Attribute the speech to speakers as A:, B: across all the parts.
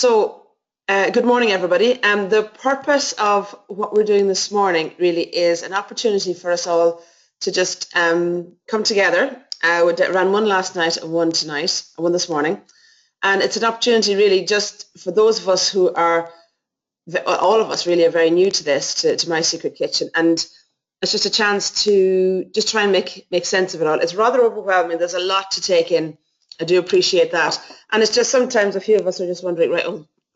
A: Good morning, everybody. The purpose of what we're doing this morning really is an opportunity for us all to just come together. We ran one last night and one tonight, one this morning. And it's an opportunity really just for those of us who are, all of us really are very new to this, to My Secret Kitchen. And it's just a chance to just try and make sense of it all. It's rather overwhelming. There's a lot to take in. I do appreciate that. And it's just sometimes a few of us are just wondering, right,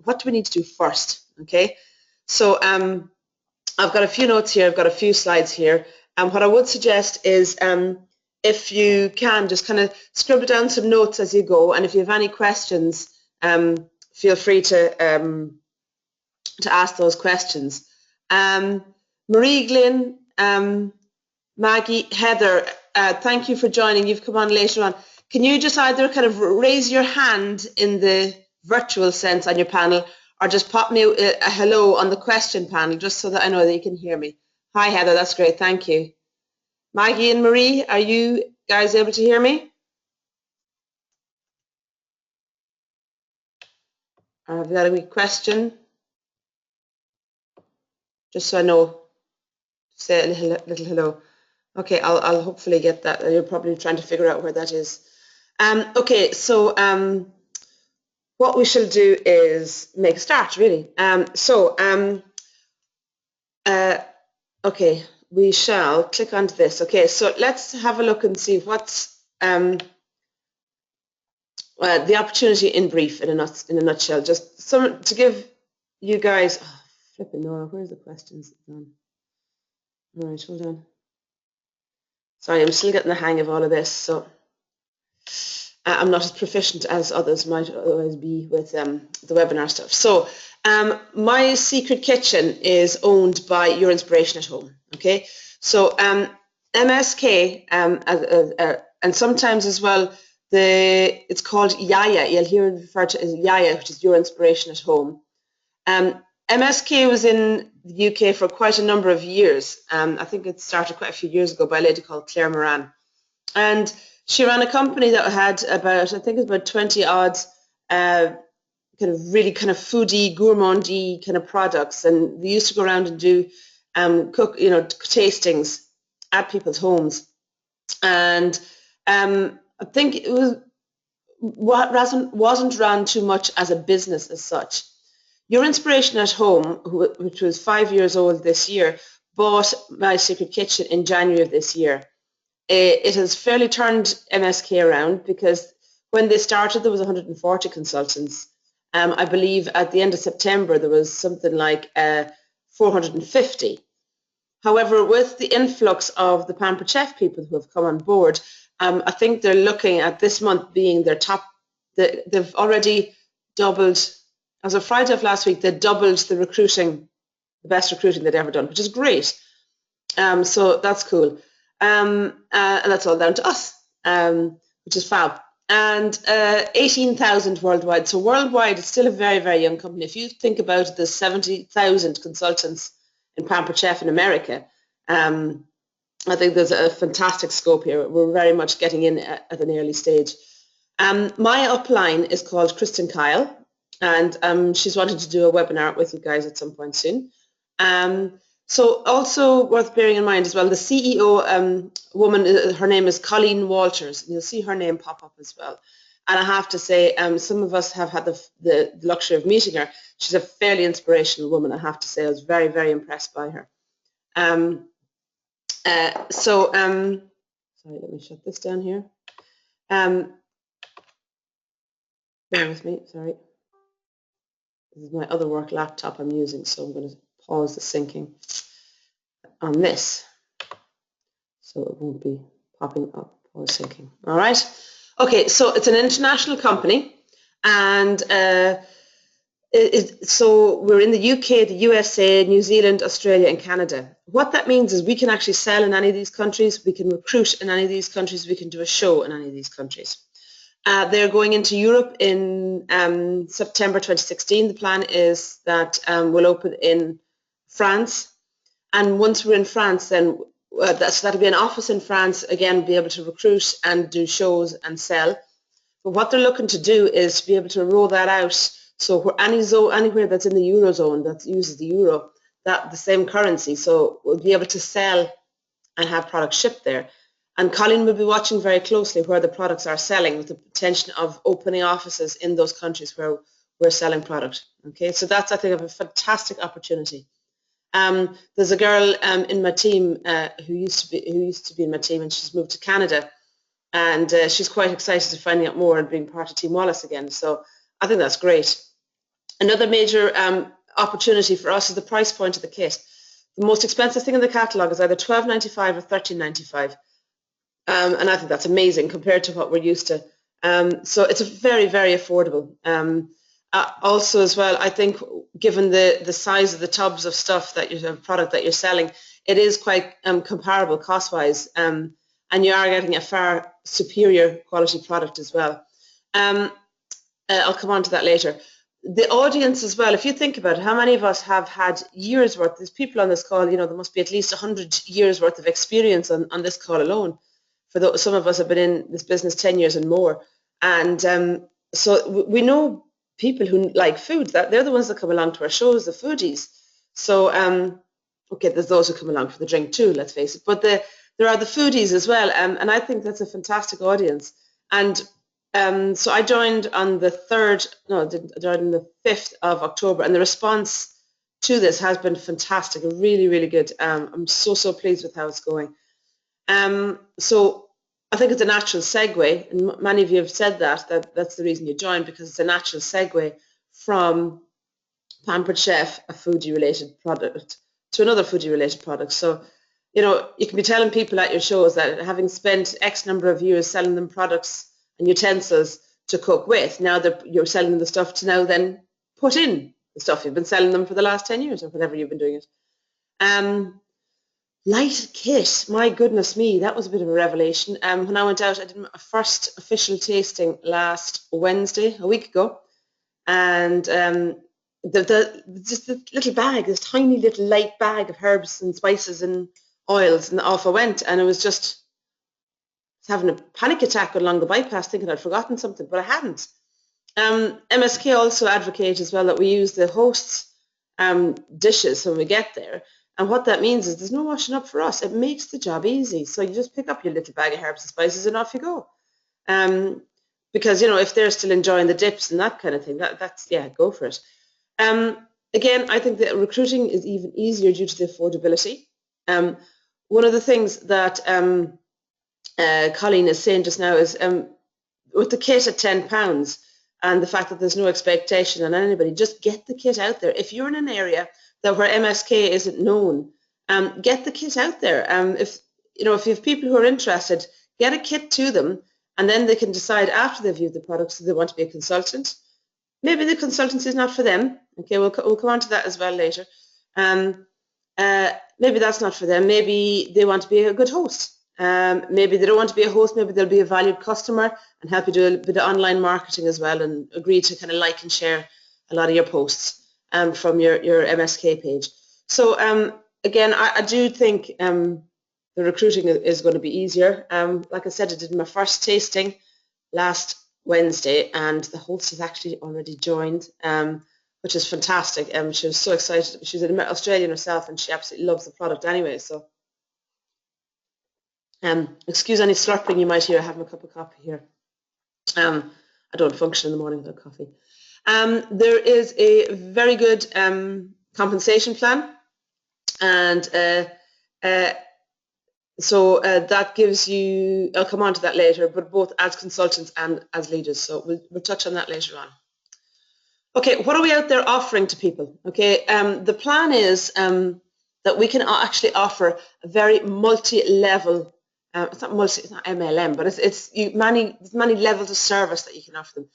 A: what do we need to do first? Okay. So I've got a few notes here. I've got a few slides here. And what I would suggest is if you can just kind of scribble down some notes as you go. And if you have any questions, feel free to ask those questions. Marie, Glynn, Maggie, Heather, thank you for joining. You've come on later on. Can you just either kind of raise your hand in the virtual sense on your panel, or just pop me a hello on the question panel, just so that I know that you can hear me. Hi, Heather, that's great, thank you. Maggie and Marie, are you guys able to hear me? Have you got a question? Just so I know, say a little hello. Okay, I'll hopefully get that. You're probably trying to figure out where that is. Okay, so what we shall do is make a start, really. Okay, we shall click onto this. Okay, so let's have a look and see what's the opportunity in brief, in a nutshell. Just some to give you guys. Oh, flipping Nora, where's the questions? All right, hold on. Sorry, I'm still getting the hang of all of this, so I'm not as proficient as others might otherwise be with the webinar stuff. So My Secret Kitchen is owned by Your Inspiration at Home. Okay, so MSK and sometimes as well it's called Yaya. You'll hear it referred to as Yaya, which is Your Inspiration at Home. MSK was in the UK for quite a number of years. I think it started quite a few years ago by a lady called Claire Moran. And she ran a company that had about, I think it was about 20 odd kind of foodie, gourmandy kind of products. And they used to go around and do tastings at people's homes. And I think it wasn't run too much as a business as such. Your Inspiration at Home, which was 5 years old this year, bought My Secret Kitchen in January of this year. It has fairly turned MSK around, because when they started there was 140 consultants. I believe at the end of September there was something like 450. However, with the influx of the Pampered Chef people who have come on board, I think they're looking at this month being their top. They've already doubled. As of Friday of last week, they doubled the best recruiting they'd ever done, which is great. So that's cool. And that's all down to us, which is fab. And 18,000 worldwide. So worldwide, it's still a very, very young company. If you think about it, there's 70,000 consultants in Pampered Chef in America. I think there's a fantastic scope here. We're very much getting in at an early stage. My upline is called Kristen Kyle, and she's wanted to do a webinar with you guys at some point soon. So also worth bearing in mind as well, the CEO woman, her name is Colleen Walters, and you'll see her name pop up as well. And I have to say, some of us have had the luxury of meeting her. She's a fairly inspirational woman, I have to say. I was very, very impressed by her. Sorry, let me shut this down here. Bear with me, sorry. This is my other work laptop I'm using, so I'm going to pause the syncing on this, so it won't be popping up. Pause syncing. All right. Okay, so it's an international company, and so we're in the UK, the USA, New Zealand, Australia, and Canada. What that means is we can actually sell in any of these countries, we can recruit in any of these countries, we can do a show in any of these countries. They're going into Europe in September 2016. The plan is that we'll open in France. And once we're in France, then so that'll be an office in France, again, be able to recruit and do shows and sell. But what they're looking to do is to be able to roll that out So anywhere that's in the Eurozone that uses the euro, that the same currency, so we'll be able to sell and have products shipped there. And Colleen will be watching very closely where the products are selling with the intention of opening offices in those countries where we're selling product. Okay, so that's, I think, a fantastic opportunity. There's a girl in my team who used to be in my team, and she's moved to Canada, and she's quite excited to finding out more and being part of Team Wallace again. So I think that's great. Another major opportunity for us is the price point of the kit. The most expensive thing in the catalogue is either $12.95 or $13.95, and I think that's amazing compared to what we're used to. So it's a very, very affordable. Also, as well, I think given the size of the tubs of stuff that you have, product that you're selling, it is quite comparable cost-wise, and you are getting a far superior quality product as well. I'll come on to that later. The audience as well, if you think about it, how many of us have had years worth, there's people on this call, there must be at least 100 years worth of experience on this call alone. Some of us have been in this business 10 years and more. And so we know people who like food, that they're the ones that come along to our shows, the foodies. So, okay, there's those who come along for the drink too, let's face it. But there are the foodies as well. And I think that's a fantastic audience. And so I joined on the 5th of October, and the response to this has been fantastic, really, really good. I'm so pleased with how it's going. So I think it's a natural segue, and many of you have said that's the reason you joined, because it's a natural segue from Pampered Chef, a foodie-related product, to another foodie-related product. So, you can be telling people at your shows that having spent X number of years selling them products and utensils to cook with, now that you're selling them the stuff to now then put in the stuff you've been selling them for the last 10 years or whatever you've been doing it. Light kit, my goodness me, that was a bit of a revelation. When I went out, I did my first official tasting last Wednesday, a week ago, and just the little bag, this tiny little light bag of herbs and spices and oils, and off I went, and it was just having a panic attack along the bypass, thinking I'd forgotten something, but I hadn't. MSK also advocate as well that we use the host's dishes when we get there. And what that means is there's no washing up for us. It makes the job easy. So you just pick up your little bag of herbs and spices and off you go. Because, if they're still enjoying the dips and that kind of thing, that's go for it. Again, I think that recruiting is even easier due to the affordability. One of the things that Colleen is saying just now is with the kit at £10 and the fact that there's no expectation on anybody, just get the kit out there. If you're in an area where MSK isn't known, get the kit out there. If you have people who are interested, get a kit to them, and then they can decide after they've viewed the products if they want to be a consultant. Maybe the consultancy is not for them. Okay, we'll come on to that as well later. Maybe that's not for them. Maybe they want to be a good host. Maybe they don't want to be a host. Maybe they'll be a valued customer and help you do a bit of online marketing as well, and agree to kind of like and share a lot of your posts from your MSK page. So again, I do think the recruiting is going to be easier. Like I said, I did my first tasting last Wednesday, and the host has actually already joined, which is fantastic. She was so excited. She's an Australian herself, and she absolutely loves the product anyway. So excuse any slurping you might hear. I have a cup of coffee here. I don't function in the morning without coffee. There is a very good compensation plan, and so that gives you, I'll come on to that later, but both as consultants and as leaders. So we'll touch on that later on. Okay, what are we out there offering to people? Okay, the plan is that we can actually offer a very multi-level, it's not MLM, but it's many levels of service that you can offer them.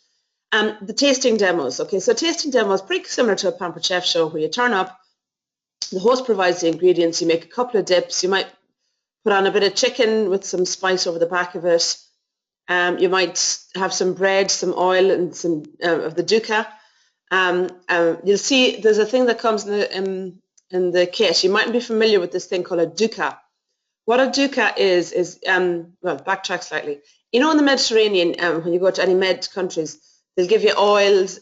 A: The tasting demos. Okay, so tasting demos pretty similar to a Pampered Chef show, where you turn up, the host provides the ingredients, you make a couple of dips, you might put on a bit of chicken with some spice over the back of it, you might have some bread, some oil, and some of the dukkha. You'll see there's a thing that comes in the kit. You might be familiar with this thing called a dukkha. What a dukkha is well, backtrack slightly. In the Mediterranean, when you go to any Med countries, they'll give you oils,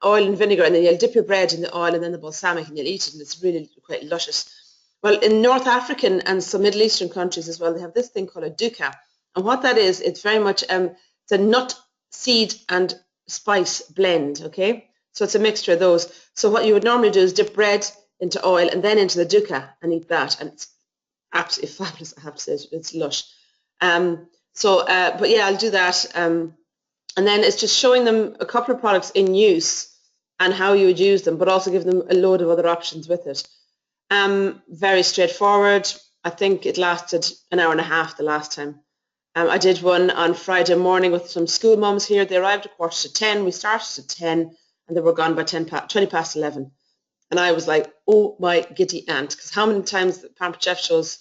A: oil and vinegar, and then you'll dip your bread in the oil and then the balsamic, and you'll eat it, and it's really quite luscious. Well, in North African and some Middle Eastern countries as well, they have this thing called a dukkha. And what that is, it's very much it's a nut, seed, and spice blend, okay? So it's a mixture of those. So what you would normally do is dip bread into oil and then into the dukkha and eat that. And it's absolutely fabulous, I have to say. It's lush. But yeah, I'll do that. And then it's just showing them a couple of products in use and how you would use them, but also give them a load of other options with it. Very straightforward. I think it lasted an hour and a half the last time. I did one on Friday morning with some school mums here. They arrived at 9:45. We started at 10 and they were gone by 20 past 11. And I was like, oh my giddy aunt, because how many times the Pampered Chef shows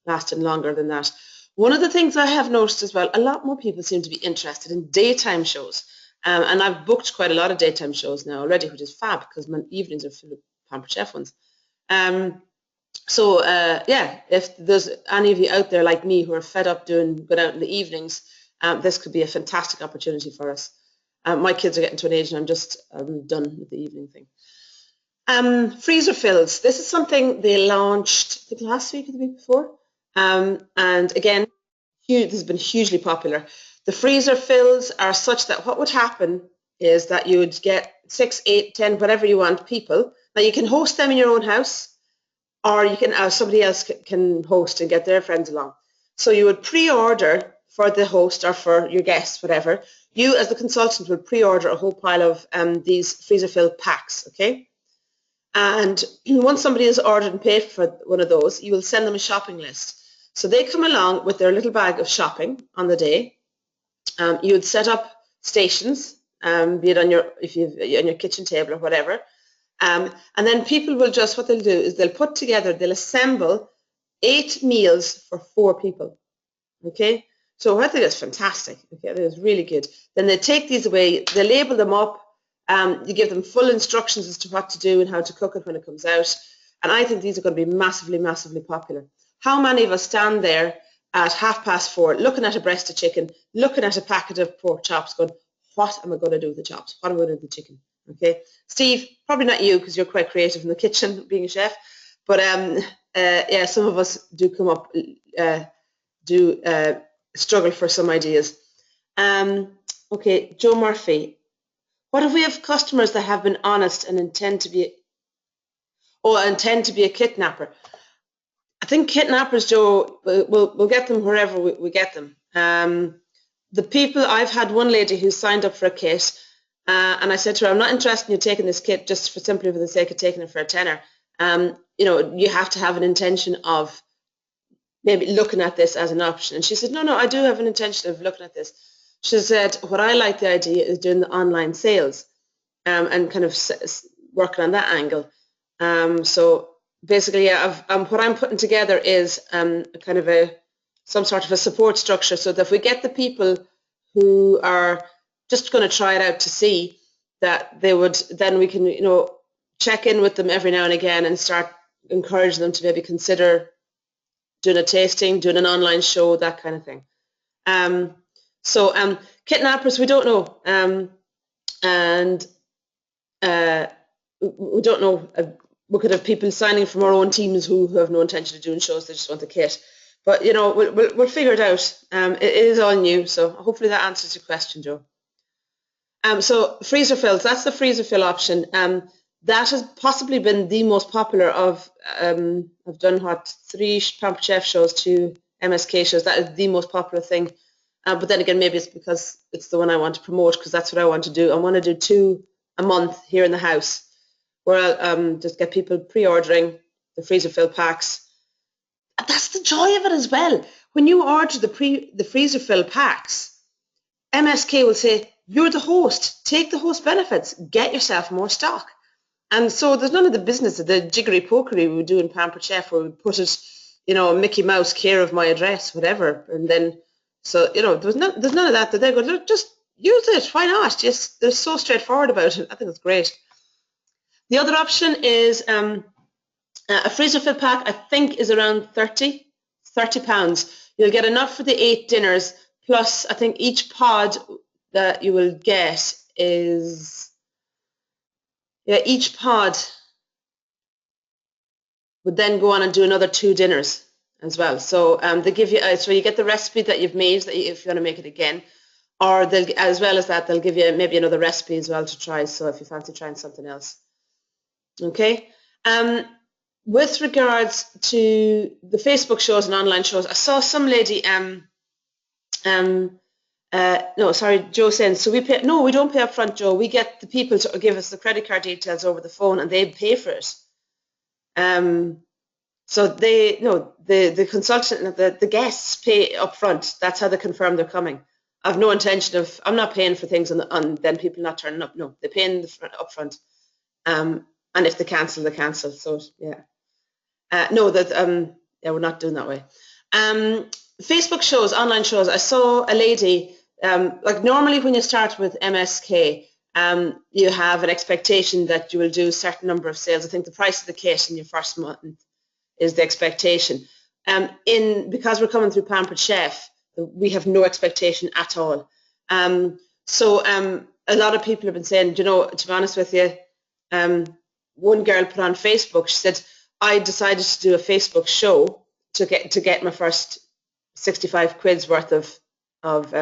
A: lasted longer than that? One of the things I have noticed as well, a lot more people seem to be interested in daytime shows. And I've booked quite a lot of daytime shows now already, which is fab because my evenings are full of Pampered Chef ones. Yeah, if there's any of you out there like me who are fed up going out in the evenings, this could be a fantastic opportunity for us. My kids are getting to an age and I'm just done with the evening thing. Freezer fills. This is something they launched, I think last week or the week before. And again, this has been hugely popular. The freezer fills are such that what would happen is that you would get 6, 8, 10, whatever you want people. Now you can host them in your own house, or you can somebody else can host and get their friends along. So you would pre-order for the host or for your guests, whatever. You as the consultant would pre-order a whole pile of these freezer fill packs, okay? And once somebody has ordered and paid for one of those, you will send them a shopping list. So they come along with their little bag of shopping on the day. You would set up stations, be it on your kitchen table or whatever. And then people will just, what they'll do is they'll assemble 8 meals for 4 people. Okay, so I think that's fantastic. Okay, I think it's really good. Then they take these away, they label them up, you give them full instructions as to what to do and how to cook it when it comes out. And I think these are going to be massively, massively popular. How many of us stand there at 4:30 looking at a breast of chicken, looking at a packet of pork chops, going, what am I going to do with the chops? What am I going to do with the chicken? Okay, Steve, probably not you because you're quite creative in the kitchen being a chef, but yeah, some of us do come up, struggle for some ideas. Okay, Joe Murphy, what if we have customers that have been honest and intend to be a kidnapper? I think kidnappers, Joe, we'll get them wherever we get them. The people, I've had one lady who signed up for a kit, and I said to her, I'm not interested in you taking this kit just simply for the sake of taking it for a tenner. You have to have an intention of maybe looking at this as an option. And she said, no, I do have an intention of looking at this. She said, what I like the idea is doing the online sales and kind of working on that angle. So basically, yeah, what I'm putting together is kind of some sort of a support structure so that if we get the people who are just going to try it out to see that then we can, check in with them every now and again and start encouraging them to maybe consider doing a tasting, doing an online show, that kind of thing. Kidnappers, we don't know. We don't know. We could have people signing from our own teams who have no intention of doing shows, they just want the kit. But, we'll figure it out. It is all new, so hopefully that answers your question, Joe. So freezer fills, that's the freezer fill option. That has possibly been the most popular of, I've done 3 Pampered Chef shows, 2 MSK shows. That is the most popular thing. But then again, maybe it's because it's the one I want to promote because that's what I want to do. I want to do 2 a month here in the house where I'll just get people pre-ordering the freezer fill packs. And that's the joy of it as well. When you order the freezer fill packs, MSK will say, you're the host, take the host benefits, get yourself more stock. And so there's none of the business of the jiggery pokery we would do in Pampered Chef where we put it, Mickey Mouse, care of my address, whatever. And then, there's none of that. That they go, just use it. Why not? Just, they're so straightforward about it. I think it's great. The other option is a freezer fill pack, I think, is around £30. You'll get enough for the 8 dinners. Plus, I think each pod that you will get is Yeah, each pod would then go on and do another 2 dinners as well. So they give you, so you get the recipe that you've made, that if you want to make it again, or they'll, as well as that, they'll give you maybe another recipe as well to try. So if you fancy trying something else, okay. With regards to the Facebook shows and online shows, I saw some lady. No, sorry, Joe saying, so we pay, no, we don't pay up front, Joe. We get the people to give us the credit card details over the phone and they pay for it. So they, no, the consultant and the guests pay up front. That's how they confirm they're coming. I've no intention of, I'm not paying for things and then people not turning up. No, they pay in the front, up front. And if they cancel, they cancel. So, yeah. No, that yeah, we're not doing that way. Facebook shows, online shows. I saw a lady. Like normally, when you start with MSK, you have an expectation that you will do a certain number of sales. I think the price of the kit in your first month is the expectation. Because we're coming through Pampered Chef, we have no expectation at all. So a lot of people have been saying, you know, to be honest with you, one girl put on Facebook. She said, I decided to do a Facebook show to get my first 65 quid's worth of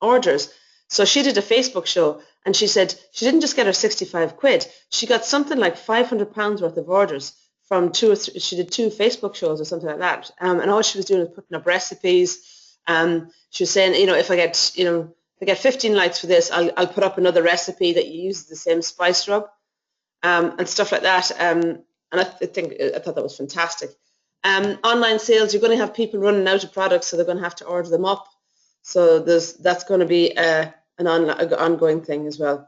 A: orders. So she did a Facebook show, and she said she didn't just get her 65 quid. She got something like £500 worth of orders from she did 2 Facebook shows or something like that. And all she was doing was putting up recipes. She was saying, you know, if I get 15 likes for this, I'll put up another recipe that you use the same spice rub, and stuff like that. And I thought that was fantastic. Online sales, you're going to have people running out of products, so they're going to have to order them up. So that's going to be an ongoing thing as well.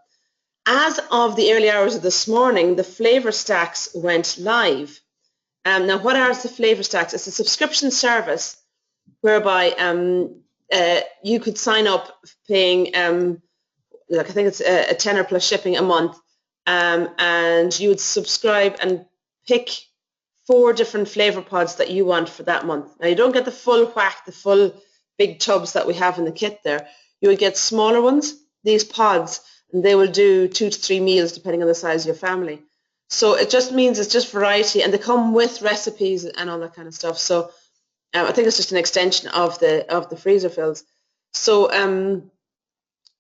A: As of the early hours of this morning, the Flavour Stacks went live. Now, what are the Flavour Stacks? It's a subscription service whereby you could sign up paying, I think it's a tenner plus shipping a month, and you would subscribe and pick 4 different flavour pods that you want for that month. Now, you don't get the full whack, the full big tubs that we have in the kit there. You would get smaller ones, these pods, and they will do 2 to 3 meals depending on the size of your family. So it just means it's just variety, and they come with recipes and all that kind of stuff. So I think it's just an extension of the freezer fills. So and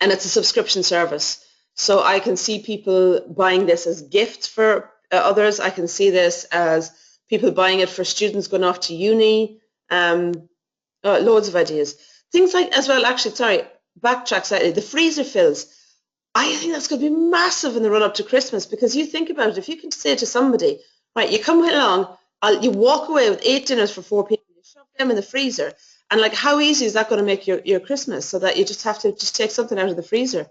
A: it's a subscription service. So I can see people buying this as gifts for others. I can see this as people buying it for students going off to uni. Loads of ideas. Things like, as well, actually, sorry, backtrack slightly, the freezer fills. I think that's going to be massive in the run-up to Christmas, because you think about it, if you can say to somebody, right, you come along, you walk away with 8 dinners for 4 people, you shove them in the freezer, and like, how easy is that going to make your Christmas, so that you just have to just take something out of the freezer?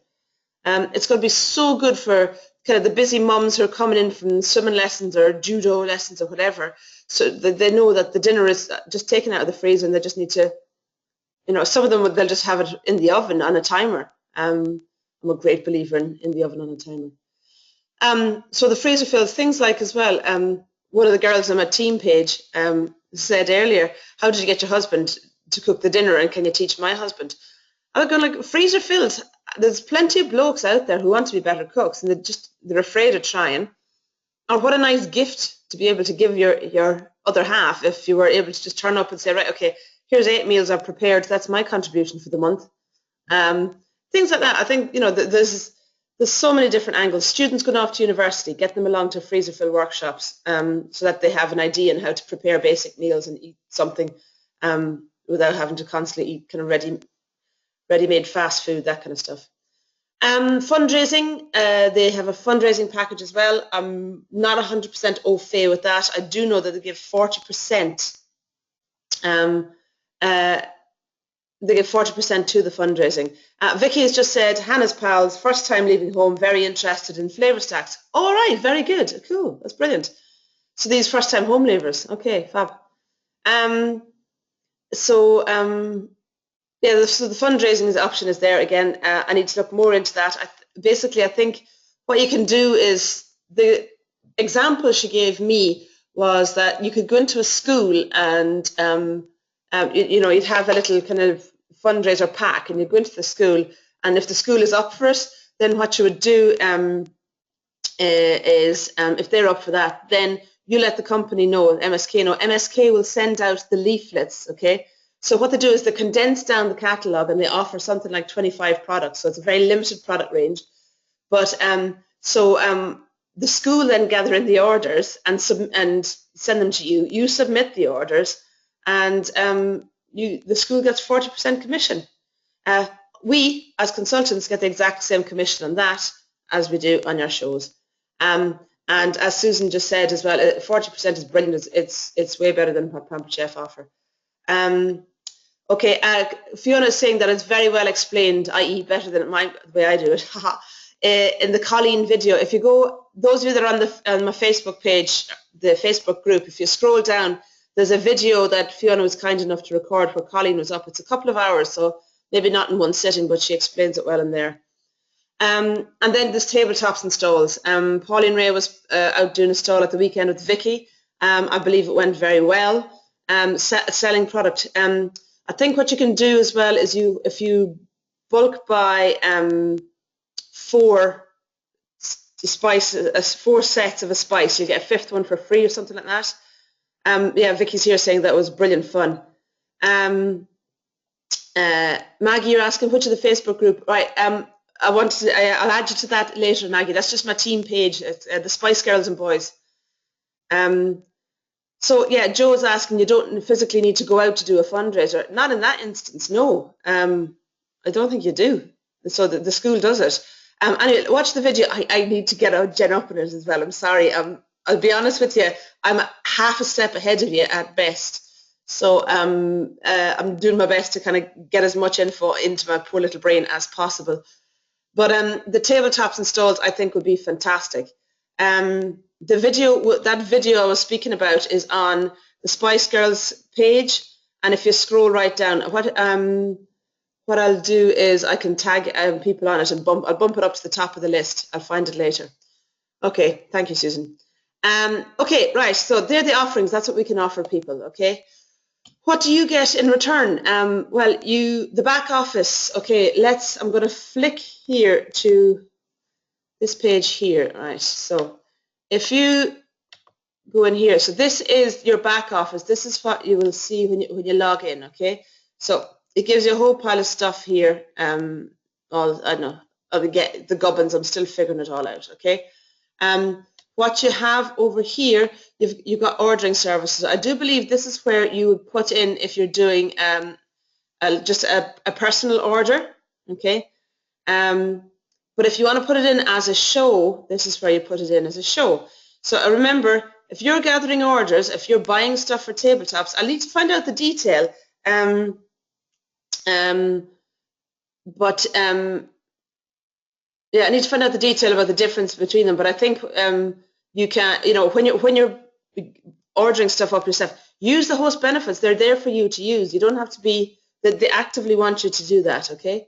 A: It's going to be so good for kind of the busy mums who are coming in from swimming lessons or judo lessons or whatever, so that they know that the dinner is just taken out of the freezer, and they just need to, you know, some of them, they'll just have it in the oven on a timer. I'm a great believer in the oven on a timer. So the freezer fills, things like as well, one of the girls on my team page said earlier, how did you get your husband to cook the dinner, and can you teach my husband? I'm going, like, freezer filled. There's plenty of blokes out there who want to be better cooks, and they're afraid of trying. Or what a nice gift to be able to give your other half, if you were able to just turn up and say, right, okay, here's 8 meals I've prepared. That's my contribution for the month. Things like that. I think, you know, there's so many different angles. Students going off to university, get them along to freezer fill workshops, so that they have an idea on how to prepare basic meals and eat something without having to constantly eat kind of ready-made fast food, that kind of stuff. Fundraising, they have a fundraising package as well. I'm not 100% au fait with that. I do know that they give 40%. They give 40% to the fundraising. Vicky has just said, Hannah's pals, first time leaving home, very interested in flavour stacks. All right, very good, cool, that's brilliant. So these first time home leavers, okay, fab. Yeah, so the fundraising option is there again. I need to look more into that. Basically, I think what you can do is, the example she gave me was that you could go into a school and you know, you'd have a little kind of fundraiser pack, and you'd go into the school, and if the school is up for it, then what you would do is if they're up for that, then you let the company know, MSK know. MSK will send out the leaflets, okay? So what they do is they condense down the catalogue and they offer something like 25 products. So it's a very limited product range. But the school then gather in the orders and send them to you. You submit the orders, and the school gets 40% commission. We, as consultants, get the exact same commission on that as we do on your shows. And as Susan just said as well, 40% is brilliant. It's way better than what Pampered Chef offer. Okay, Fiona is saying that it's very well explained, i.e. better than the way I do it. In the Colleen video, if you go, those of you that are on my Facebook page, the Facebook group, if you scroll down, there's a video that Fiona was kind enough to record where Colleen was up. It's a couple of hours, so maybe not in one sitting, but she explains it well in there. And then there's tabletops and stalls. Pauline Ray was out doing a stall at the weekend with Vicky. I believe it went very well. Selling product. I think what you can do as well is if you bulk buy 4 sets of a spice, you get a 5th one for free or something like that. Yeah, Vicky's here saying that was brilliant fun. Maggie, you're asking which of the Facebook group, right? I'll add you to that later, Maggie. That's just my team page. It's the Spice Girls and Boys. So yeah, Joe's asking, you don't physically need to go out to do a fundraiser. Not in that instance, no. I don't think you do. So the school does it. Anyway, watch the video. I need to get Jen up in it as well. I'm sorry. I'll be honest with you. I'm half a step ahead of you at best. So I'm doing my best to kind of get as much info into my poor little brain as possible. But the tabletops and stalls, I think, would be fantastic. That video I was speaking about is on the Spice Girls page, and if you scroll right down, what I'll do is I can tag people on it and I'll bump it up to the top of the list. I'll find it later. Okay, thank you, Susan. Okay, right. So they're the offerings. That's what we can offer people. Okay. What do you get in return? Well, the back office. Okay, I'm going to flick here to this page here. Right. So if you go in here, so this is your back office. This is what you will see when you log in. Okay. So it gives you a whole pile of stuff here. I don't know. The gubbins. I'm still figuring it all out. Okay. What you have over here, you've got ordering services. I do believe this is where you would put in if you're doing just a personal order, okay? But if you want to put it in as a show, this is where you put it in as a show. So remember, if you're gathering orders, if you're buying stuff for tabletops, I'll need to find out the detail. Yeah, I need to find out the detail about the difference between them, but I think you can, when you're ordering stuff up yourself, use the host benefits. They're there for you to use. You don't have to be, they actively want you to do that, okay?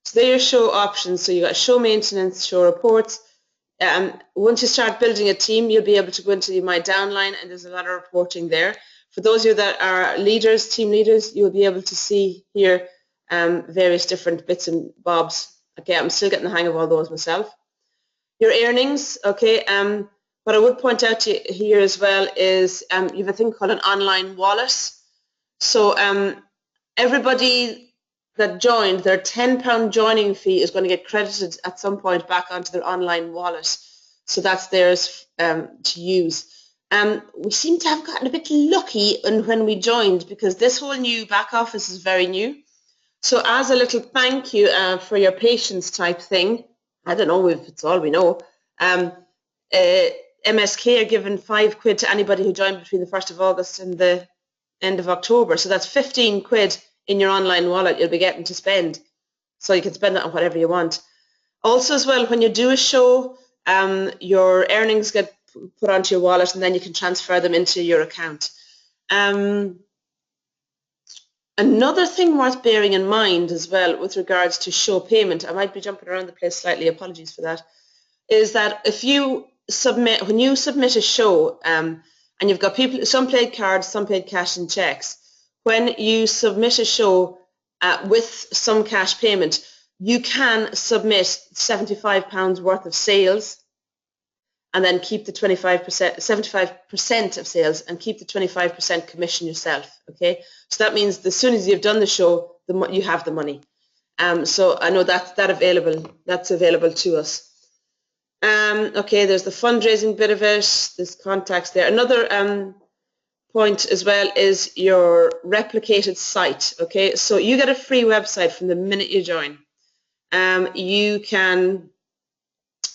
A: So they're your show options. So you got show maintenance, show reports. Once you start building a team, you'll be able to go into my downline, and there's a lot of reporting there. For those of you that are leaders, team leaders, you'll be able to see here various different bits and bobs. Okay, I'm still getting the hang of all those myself. Your earnings, okay, what I would point out to you here as well is you have a thing called an online wallet. So everybody that joined, their £10 joining fee is going to get credited at some point back onto their online wallet. So that's theirs to use. We seem to have gotten a bit lucky when we joined, because this whole new back office is very new. So as a little thank you for your patience type thing, I don't know if it's all we know, MSK are giving £5 to anybody who joined between the 1st of August and the end of October. So that's 15 quid in your online wallet you'll be getting to spend. So you can spend that on whatever you want. Also as well, when you do a show, your earnings get put onto your wallet, and then you can transfer them into your account. Another thing worth bearing in mind as well with regards to show payment, I might be jumping around the place slightly, apologies for that, is that when you submit a show, and you've got people, some paid cards, some paid cash and checks, when you submit a show with some cash payment, you can submit £75 worth of sales, and then keep the 25%, 75% of sales, and keep the 25% commission yourself. Okay, so that means as soon as you've done the show, you have the money. So I know that's available to us. Okay, there's the fundraising bit of it. There's contacts there. Another point as well is your replicated site. Okay, so you get a free website from the minute you join. You can.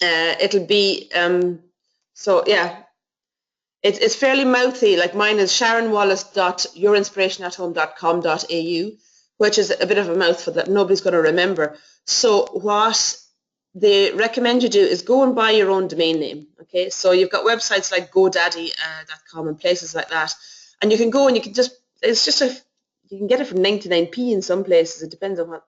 A: It'll be so yeah. It's fairly mouthy. Like mine is sharonwallace.yourinspirationathome.com.au, which is a bit of a mouthful that nobody's going to remember. So what they recommend you do is go and buy your own domain name. Okay, so you've got websites like GoDaddy.com and places like that, and you can go and you can just you can get it for 99p in some places. It depends on what.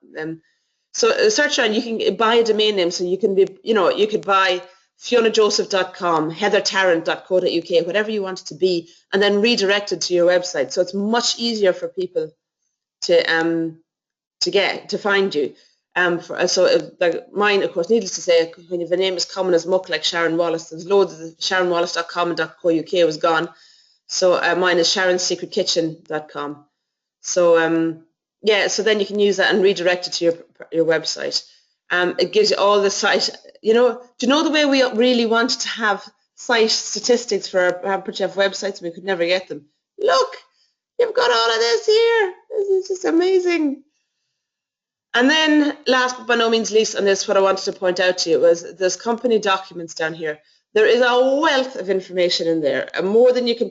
A: So search around. You can buy a domain name, so you can be, you could buy FionaJoseph.com, HeatherTarrant.co.uk, whatever you want it to be, and then redirect it to your website. So it's much easier for people to find you. Like mine, of course, needless to say, when the name is common as muck, like Sharon Wallace, there's loads of SharonWallace.com and .co.uk was gone. So mine is SharonSecretKitchen.com. So so then you can use that and redirect it to your website. It gives you all the site. Do you know the way we really wanted to have site statistics for our Pampered Chef websites? We could never get them. Look, you've got all of this here. This is just amazing. And then last but by no means least, and this is what I wanted to point out to you, was there's company documents down here. There is a wealth of information in there, more than you can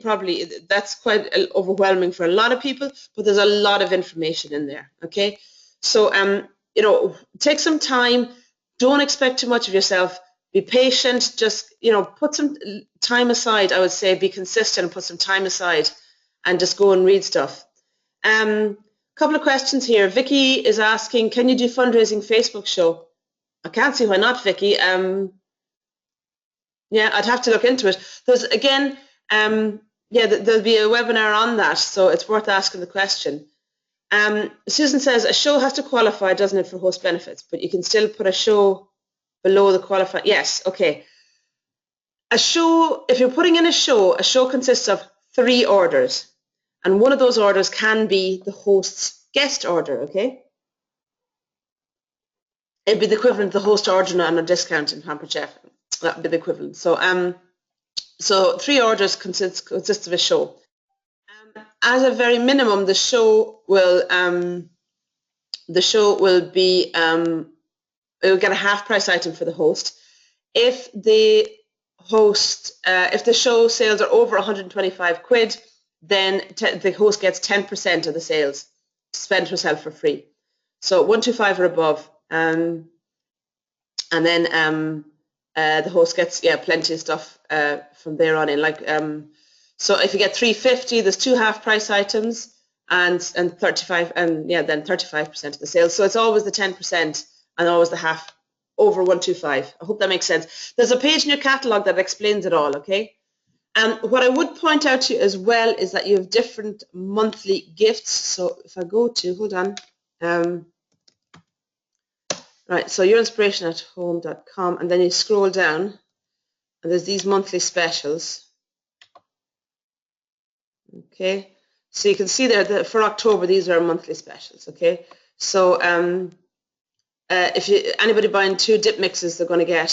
A: that's quite overwhelming for a lot of people, but there's a lot of information in there, okay? So, take some time, don't expect too much of yourself, be patient, just, put some time aside, I would say, be consistent, put some time aside, and just go and read stuff. Couple of questions here. Vicky is asking, can you do fundraising Facebook show? I can't see why not, Vicky. Yeah, I'd have to look into it. There's again, there'll be a webinar on that, so it's worth asking the question. Susan says a show has to qualify, doesn't it, for host benefits, but you can still put a show below the qualify. Yes, okay. A show, if you're putting in a show consists of 3 orders, and one of those orders can be the host's guest order, okay? It'd be the equivalent of the host order on a discount in Pampered Chef. That would be the equivalent. So 3 orders consists of a show. At a very minimum, the show will be it will get a half price item for the host. If the show sales are over 125 quid, then the host gets 10% of the sales to spend herself for free. So 125 or above, and then the host gets plenty of stuff from there on in. Like so, if you get 350, there's 2 half price items and 35, and then 35% of the sales. So it's always the 10% and always the half over 125. I hope that makes sense. There's a page in your catalogue that explains it all. Okay. What I would point out to you as well is that you have different monthly gifts. So if I go to, hold on. Right, so yourinspirationathome.com, and then you scroll down, and there's these monthly specials. Okay, so you can see there that for October, these are monthly specials. Okay, so if anybody buying 2 dip mixes, they're going to get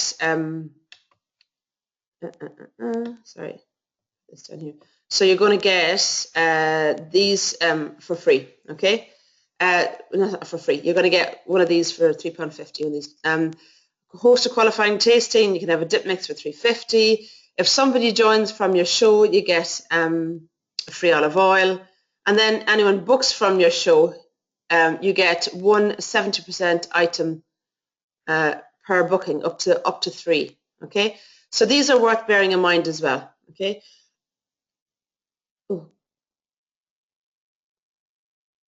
A: sorry, this down here. So you're going to get these for free. Okay, not for free. You're going to get one of these for £3.50. These host a qualifying tasting. You can have a dip mix for £3.50. If somebody joins from your show, you get free olive oil, and then anyone books from your show, you get one 70% item per booking, up to 3. Okay, so these are worth bearing in mind as well. Okay. Ooh.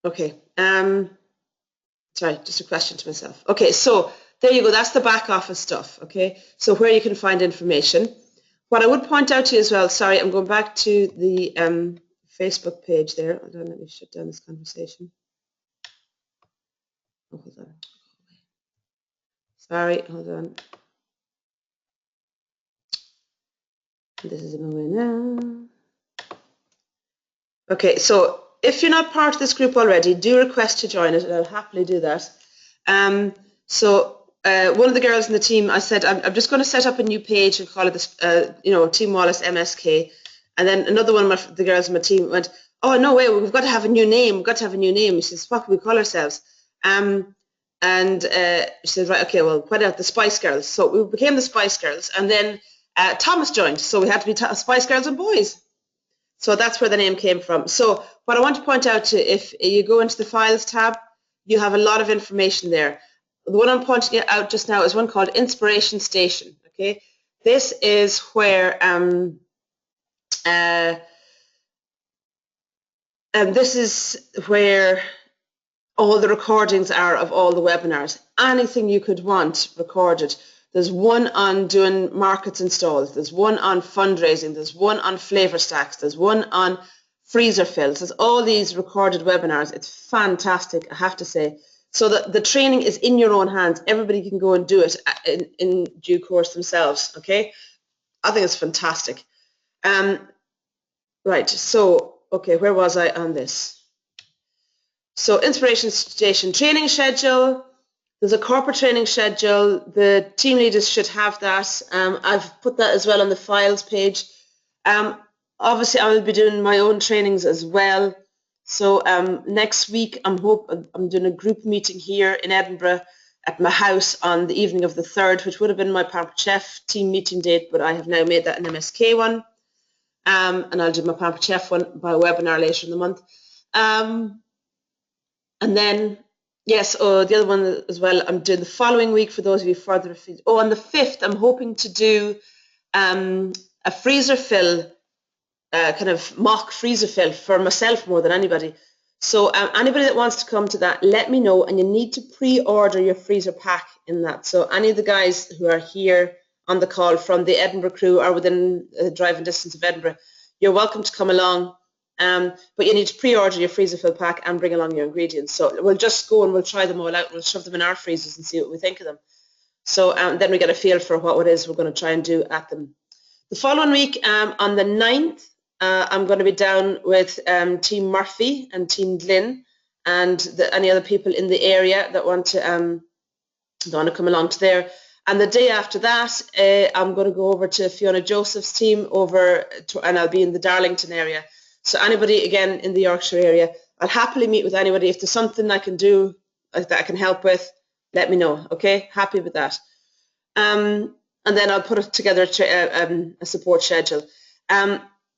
A: Okay. Sorry, just a question to myself. Okay, so there you go. That's the back office stuff. Okay, so where you can find information. What I would point out to you as well. Sorry, I'm going back to the Facebook page there. Hold on, let me shut down this conversation. Oh, hold on. Sorry, hold on. This is in my way now. Okay, so if you're not part of this group already, do request to join it, and I'll happily do that. One of the girls in the team, I said, I'm just going to set up a new page and call it this, Team Wallace MSK. And then another one of the girls in my team went, oh, no way, we've got to have a new name. We've got to have a new name. She says, what can we call ourselves? She said, right, okay, well, why not the Spice Girls? So we became the Spice Girls. And then Thomas joined, so we had to be Spice Girls and Boys. So that's where the name came from. So what I want to point out to, if you go into the Files tab, you have a lot of information there. The one I'm pointing out just now is one called Inspiration Station. Okay, this is where all the recordings are of all the webinars. Anything you could want recorded. There's one on doing markets and stalls. There's one on fundraising. There's one on flavor stacks. There's one on freezer fills. There's all these recorded webinars. It's fantastic, I have to say. So the training is in your own hands. Everybody can go and do it in due course themselves, okay? I think it's fantastic. Right, so, okay, where was I on this? So Inspiration Station training schedule. There's a corporate training schedule. The team leaders should have that. I've put that as well on the files page. Obviously, I will be doing my own trainings as well. So next week, I'm doing a group meeting here in Edinburgh at my house on the evening of the 3rd, which would have been my Pampered Chef team meeting date, but I have now made that an MSK one. And I'll do my Pampered Chef one by webinar later in the month. And then, yes, the other one as well, I'm doing the following week for those of you further afield. Oh, on the 5th, I'm hoping to do a freezer fill, kind of mock freezer fill for myself more than anybody. So anybody that wants to come to that, let me know, and you need to pre-order your freezer pack in that. So any of the guys who are here on the call from the Edinburgh crew or within driving distance of Edinburgh, you're welcome to come along. But you need to pre-order your freezer fill pack and bring along your ingredients. So we'll just go and we'll try them all out. We'll shove them in our freezers and see what we think of them. So then we get a feel for what it is we're going to try and do at them. The following week, on the 9th, I'm going to be down with Team Murphy and Team Glynn and any other people in the area that want to come along to there. And the day after that, I'm going to go over to Fiona Joseph's team and I'll be in the Darlington area. So anybody, again, in the Yorkshire area, I'll happily meet with anybody. If there's something I can do that I can help with, let me know, okay? Happy with that. And then I'll put together a support schedule.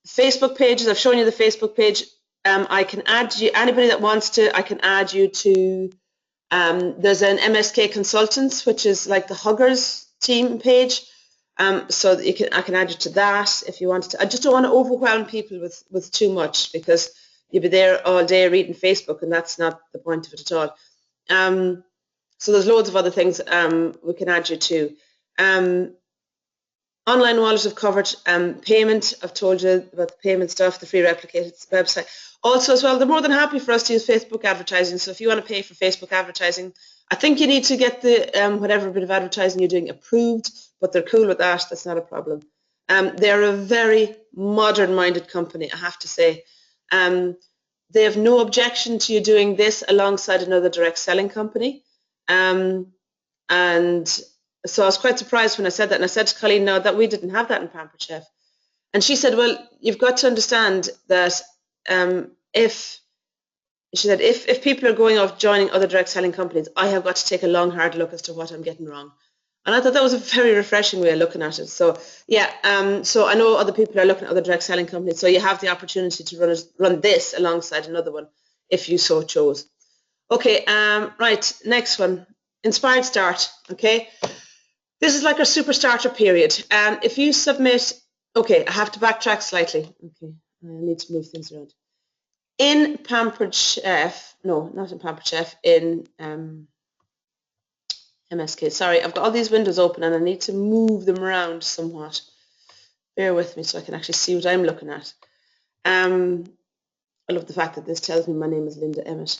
A: Facebook pages, I've shown you the Facebook page. I can add you, anybody that wants to, I can add you to, there's an MSK Consultants, which is like the Huggers team page. So that I can add you to that if you wanted to. I just don't want to overwhelm people with too much, because you'll be there all day reading Facebook, and that's not the point of it at all. So there's loads of other things we can add you to. Online wallet I've covered. Payment, I've told you about the payment stuff, the free replicated website. Also as well, they're more than happy for us to use Facebook advertising. So if you want to pay for Facebook advertising, I think you need to get the whatever bit of advertising you're doing approved, but they're cool with that. That's not a problem. They're a very modern-minded company, I have to say. They have no objection to you doing this alongside another direct selling company. And so I was quite surprised when I said that. And I said to Colleen, no, that we didn't have that in Pampered Chef. And she said, well, you've got to understand that if people are going off joining other direct selling companies, I have got to take a long, hard look as to what I'm getting wrong. And I thought that was a very refreshing way of looking at it. So yeah, so I know other people are looking at other direct selling companies. So you have the opportunity to run this alongside another one if you so chose. Okay, right, next one, Inspired Start, okay? This is like our super starter period. If you submit, okay, I have to backtrack slightly. Okay, I need to move things around. In Pampered Chef, no, not in Pampered Chef, in MSK. Sorry, I've got all these windows open and I need to move them around somewhat. Bear with me so I can actually see what I'm looking at. I love the fact that this tells me my name is Linda Emmett.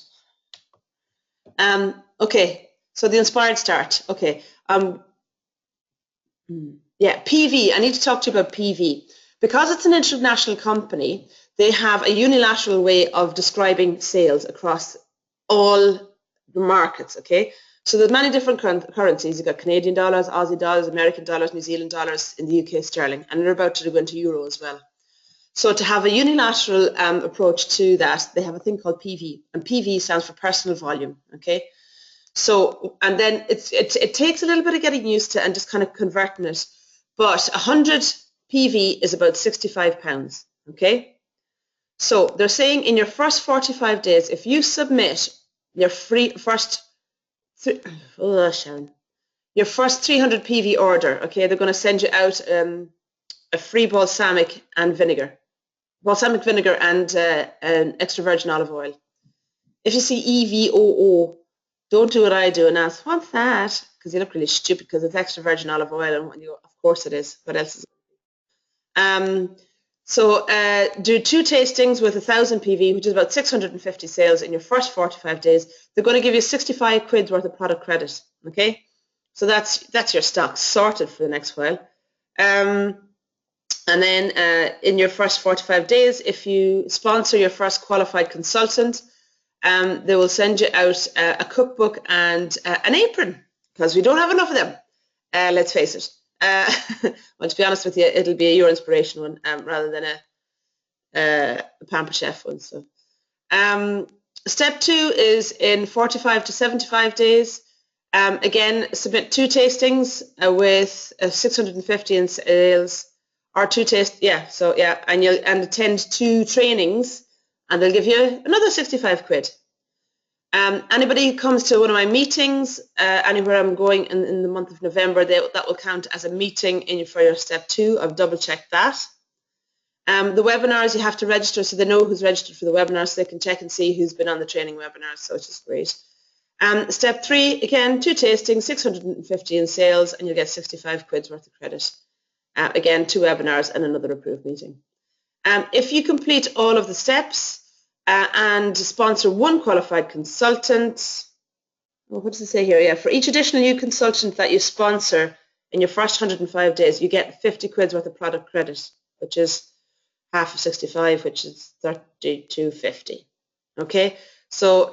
A: Okay, so the Inspired Start. Okay, yeah, PV. I need to talk to you about PV. Because it's an international company, they have a unilateral way of describing sales across all the markets, okay? So there's many different currencies. You've got Canadian dollars, Aussie dollars, American dollars, New Zealand dollars, in the UK sterling, and they're about to go into euro as well. So to have a unilateral approach to that, they have a thing called PV, and PV stands for personal volume, okay? So, and then it takes a little bit of getting used to and just kind of converting it, but 100 PV is about £65, okay? So they're saying in your first 45 days, if you submit your your first 300 PV order, okay, they're going to send you out a free balsamic vinegar and an extra virgin olive oil. If you see EVOO, don't do what I do and ask, what's that? Because you look really stupid because it's extra virgin olive oil, and you go, of course it is. What else is it? So do 2 tastings with 1,000 PV, which is about 650 sales in your first 45 days. They're going to give you 65 quid worth of product credit, okay? So that's your stock sorted for the next while. And then in your first 45 days, if you sponsor your first qualified consultant, they will send you out a cookbook and an apron, because we don't have enough of them, let's face it. Well, to be honest with you, it'll be a Your Inspiration one rather than a Pamper Chef one. So, step 2 is in 45 to 75 days. Again, submit 2 tastings with 650 in sales, or 2 and attend 2 trainings, and they'll give you another 65 quid. Anybody who comes to one of my meetings, anywhere I'm going in the month of November, that will count as a meeting for your step 2. I've double checked that. The webinars, you have to register, so they know who's registered for the webinar, so they can check and see who's been on the training webinars, so it's just great. Step 3, again, 2 tastings, 650 in sales, and you'll get 65 quid's worth of credit. Again, 2 webinars and another approved meeting. If you complete all of the steps and sponsor 1 qualified consultant, what does it say here? Yeah, for each additional new consultant that you sponsor in your first 105 days, you get 50 quid's worth of product credit, which is half of 65, which is 32.50. Okay, so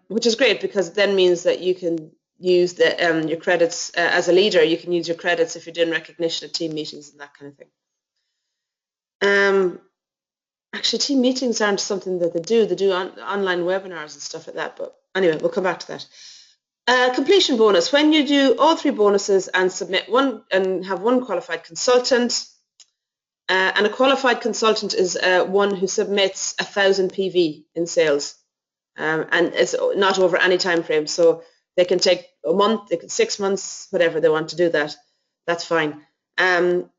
A: which is great, because it then means that you can use your credits as a leader. You can use your credits if you're doing recognition at team meetings and that kind of thing. Actually, team meetings aren't something that they do. They do online webinars and stuff like that. But anyway, we'll come back to that. Completion bonus. When you do all 3 bonuses and submit one and have 1 qualified consultant, and a qualified consultant is one who submits 1,000 PV in sales, and it's not over any time frame. So they can take a month, they can 6 months, whatever they want to do that. That's fine.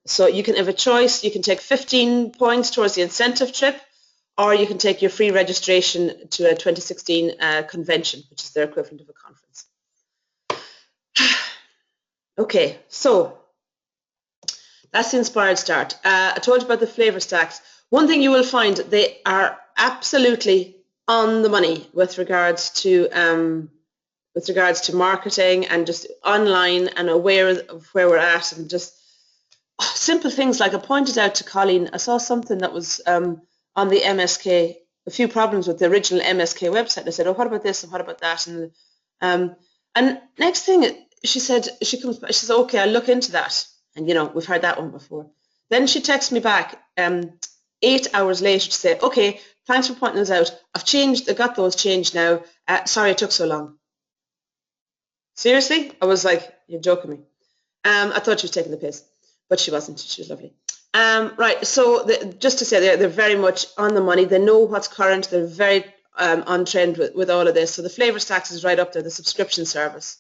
A: So you can have a choice. You can take 15 points towards the incentive trip, or you can take your free registration to a 2016 convention, which is their equivalent of a conference. Okay, so that's the Inspired Start. I told you about the flavor stacks. One thing you will find, they are absolutely on the money with regards to marketing and just online and aware of where we're at, and just simple things like I pointed out to Colleen, I saw something that was on the MSK, a few problems with the original MSK website. And I said, oh, what about this and what about that? And next thing she said, she says, okay, I'll look into that. And, we've heard that one before. Then she texts me back 8 hours later to say, okay, thanks for pointing those out. I got those changed now. Sorry it took so long. Seriously? I was like, you're joking me. I thought she was taking the piss. But she wasn't. She was lovely. Right, so just to say, they're very much on the money. They know what's current. They're very on trend with all of this. So the Flavor Stacks is right up there, the subscription service.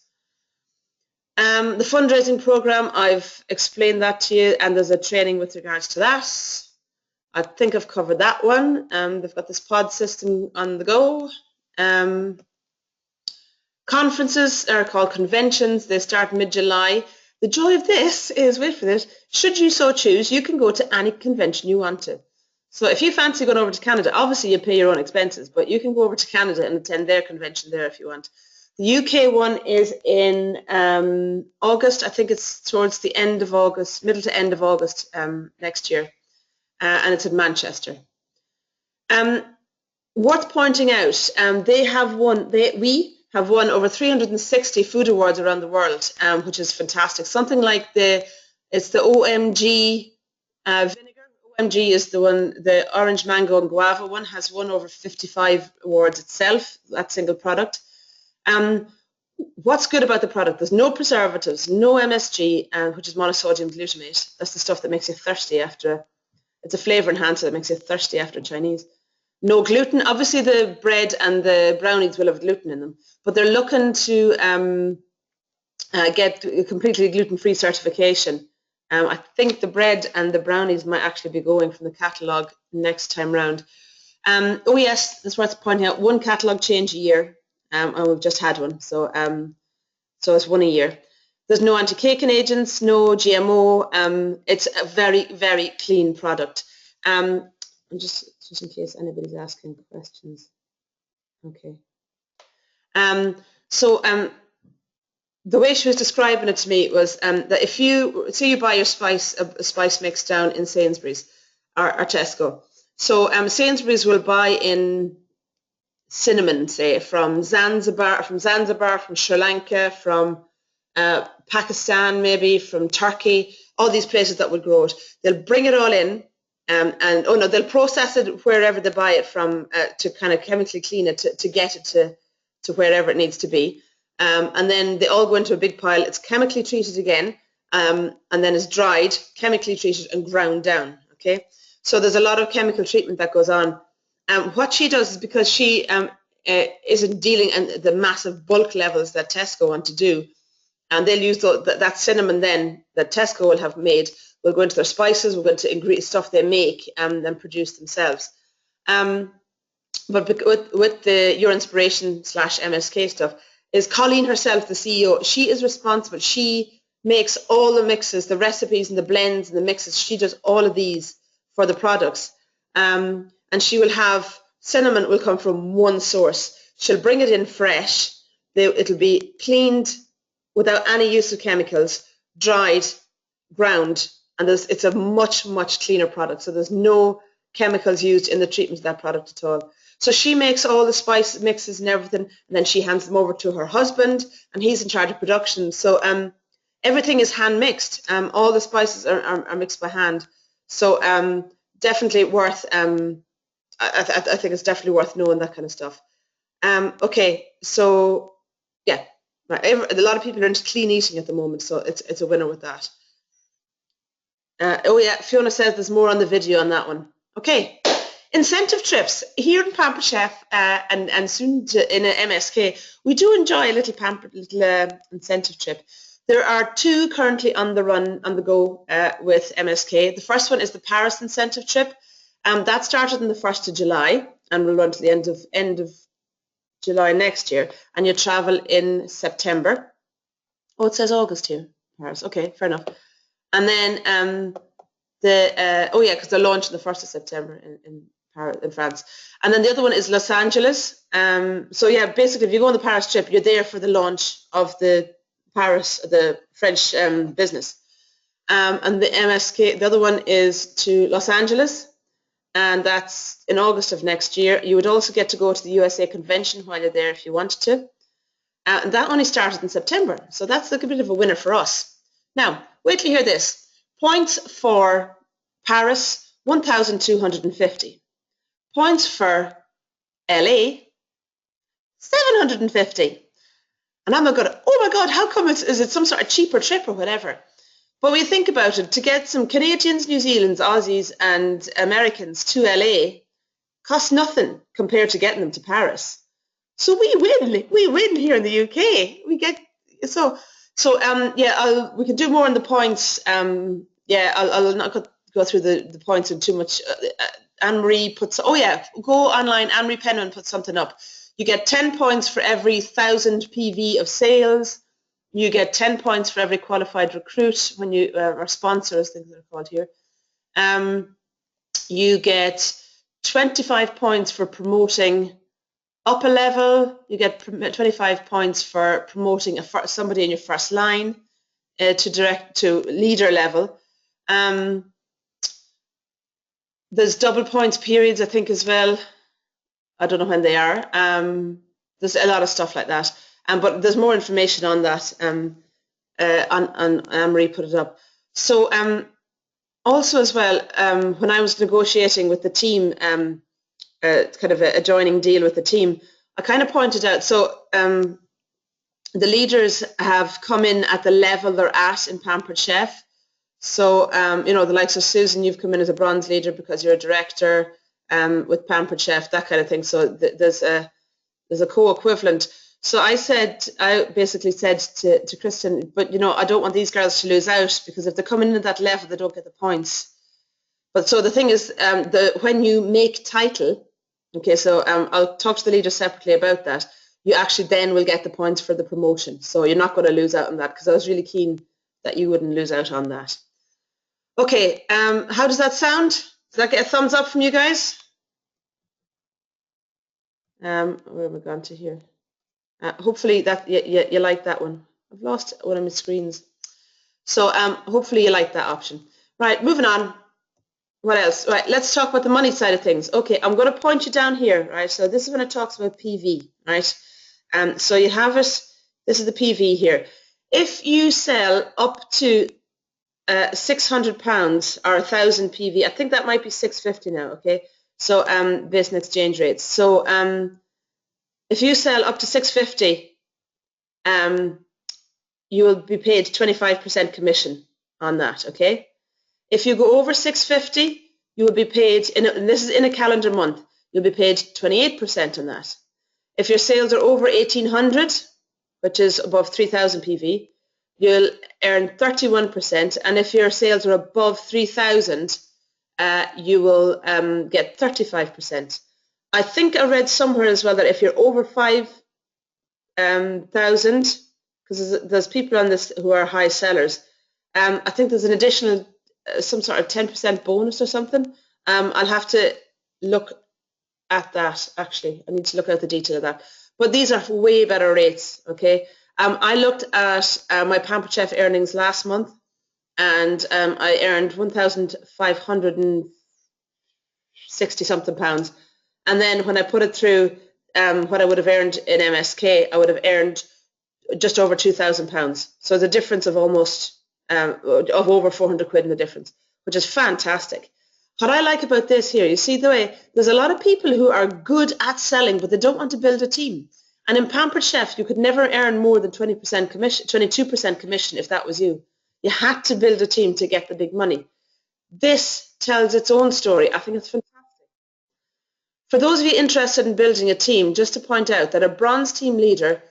A: The fundraising program, I've explained that to you, and there's a training with regards to that. I think I've covered that one. They've got this pod system on the go. Conferences are called conventions. They start mid-July. The joy of this is, wait for this, should you so choose, you can go to any convention you want to. So if you fancy going over to Canada, obviously you pay your own expenses, but you can go over to Canada and attend their convention there if you want. The UK one is in August. I think it's towards the end of August, middle to end of August next year. and it's in Manchester. Worth pointing out, we have won over 360 food awards around the world, which is fantastic. Something like it's the OMG vinegar. OMG is the one, the orange, mango and guava one has won over 55 awards itself, that single product. What's good about the product? There's no preservatives, no MSG, which is monosodium glutamate. That's the stuff that makes you thirsty after. It's a flavor enhancer that makes you thirsty after Chinese. No gluten. Obviously, the bread and the brownies will have gluten in them, but they're looking to get a completely gluten-free certification. I think the bread and the brownies might actually be going from the catalogue next time round. Oh yes, it's worth pointing out, one catalogue change a year, and we've just had one, so it's one a year. There's no anti-caking agents, no GMO. It's a very, very clean product. Just in case anybody's asking questions. Okay. The way she was describing it to me was that if you buy your spice mix down in Sainsbury's or Tesco, so Sainsbury's will buy in cinnamon, say from Zanzibar, from Sri Lanka, from Pakistan, maybe from Turkey, all these places that would grow it. They'll bring it all in. They'll process it wherever they buy it from to kind of chemically clean it to get it to wherever it needs to be. And then they all go into a big pile. It's chemically treated again, and then it's dried, chemically treated and ground down, okay? So there's a lot of chemical treatment that goes on. What she does is because she isn't dealing in the massive bulk levels that Tesco want to do, and they'll use that cinnamon then that Tesco will have made, will go into their spices, will go into stuff they make and then produce themselves. But with the Your Inspiration / MSK stuff, is Colleen herself, the CEO. She is responsible. She makes all the mixes, the recipes and the blends and the mixes. She does all of these for the products. And she will have, cinnamon will come from one source. She'll bring it in fresh. It'll be cleaned without any use of chemicals, dried, ground, and it's a much, much cleaner product. So there's no chemicals used in the treatment of that product at all. So she makes all the spice mixes and everything, and then she hands them over to her husband, and he's in charge of production. So everything is hand mixed. All the spices are mixed by hand. So definitely worth. I think it's definitely worth knowing that kind of stuff. Okay, so yeah, a lot of people are into clean eating at the moment, so it's a winner with that. Oh yeah, Fiona says there's more on the video on that one. Okay. Incentive trips here in Pampered Chef and soon in a MSK, we do enjoy a little incentive trip. There are two currently on the go with MSK. The first one is the Paris incentive trip. That started on the 1st of July and will run to the end of July next year, and you travel in September. Oh, it says August here, Paris. Okay, fair enough. And then because they're launching the 1st of September in France. And then the other one is Los Angeles. So yeah, basically if you go on the Paris trip, you're there for the launch of the French business. And the MSK, the other one is to Los Angeles, and that's in August of next year. You would also get to go to the USA convention while you're there if you wanted to. And that only started in September, so that's like a bit of a winner for us. Now, wait till you hear this. Points for Paris, 1,250. Points for LA, 750. And I'm going, oh my God, how come is it some sort of cheaper trip or whatever? But when you think about it, to get some Canadians, New Zealanders, Aussies and Americans to LA costs nothing compared to getting them to Paris. So we win here in the UK. We get we can do more on the points. I'll not go through the points in too much. Anne-Marie puts, go online. Anne-Marie Penman puts something up. You get 10 points for every 1,000 PV of sales. You get 10 points for every qualified recruit when you or sponsors, things they're called here. You get 25 points for promoting up a level. You get 25 points for promoting somebody in your first line to leader level. There's double points periods, I think, as well. I don't know when they are. There's a lot of stuff like that. But there's more information on that. On Anne-Marie put it up. So also as well, when I was negotiating with the team, kind of a joining deal with the team, I kind of pointed out, so the leaders have come in at the level they're at in Pampered Chef. So, you know, the likes of Susan, you've come in as a bronze leader because you're a director with Pampered Chef, that kind of thing. So there's a co-equivalent. So I basically said to Kristen, but, you know, I don't want these girls to lose out, because if they're coming in at that level, they don't get the points. But so the thing is, when you make title, okay, so I'll talk to the leaders separately about that, you actually then will get the points for the promotion. So you're not going to lose out on that, because I was really keen that you wouldn't lose out on that. Okay, how does that sound? Does that get a thumbs up from you guys? Where have we gone to here? Hopefully that you like that one. I've lost one of my screens. So hopefully you like that option. Right, moving on. What else? Right, let's talk about the money side of things. Okay, I'm going to point you down here, right? So this is when it talks about PV, right? So you have it, this is the PV here. If you sell up to £600 or 1,000 PV, I think that might be 650 now, okay? So based on exchange rates. So if you sell up to 650, you will be paid 25% commission on that, okay? If you go over 650, you will be paid, and this is in a calendar month, you'll be paid 28% on that. If your sales are over 1,800, which is above 3,000 PV, you'll earn 31%, and if your sales are above 3,000, you will get 35%. I think I read somewhere as well that if you're over 5,000, because there's people on this who are high sellers, I think there's an additional some sort of 10% bonus or something. I'll have to look at that, actually. I need to look at the detail of that. But these are way better rates, okay? I looked at my Pampered Chef earnings last month, and I earned 1,560 something pounds. And then when I put it through what I would have earned in MSK, I would have earned just over £2,000. So the difference of almost of over 400 quid in the difference, which is fantastic. What I like about this here, you see the way there's a lot of people who are good at selling, but they don't want to build a team. And in Pampered Chef, you could never earn more than 20% commission, 22% commission if that was you. You had to build a team to get the big money. This tells its own story. I think it's fantastic. For those of you interested in building a team, just to point out that a bronze team leader,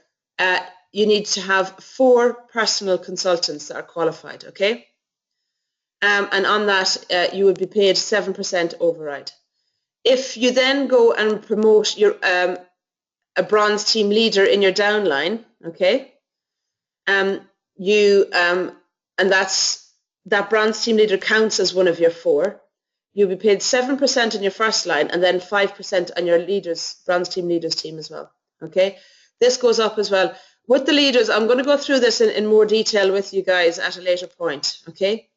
A: you need to have 4 personal consultants that are qualified, okay? And on that, you would be paid 7% override. If you then go and promote your a bronze team leader in your downline, okay, and that bronze team leader counts as one of your 4. You'll be paid 7% on your first line, and then 5% on your bronze team leaders team as well. Okay, this goes up as well with the leaders. I'm going to go through this in more detail with you guys at a later point. Okay,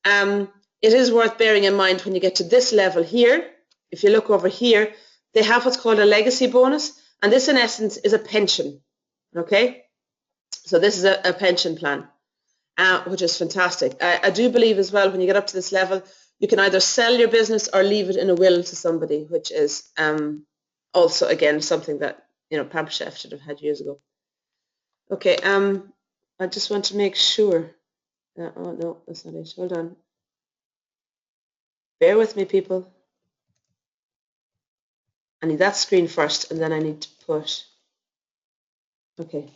A: it is worth bearing in mind when you get to this level here. If you look over here, they have what's called a legacy bonus, and this in essence is a pension. Okay, so this is a pension plan, which is fantastic. I do believe as well when you get up to this level, you can either sell your business or leave it in a will to somebody, which is also, again, something that, you know, Pampered Chef should have had years ago. Okay, I just want to make sure. Oh, no, that's not it. Hold on. Bear with me, people. I need that screen first, and then I need to put... Okay.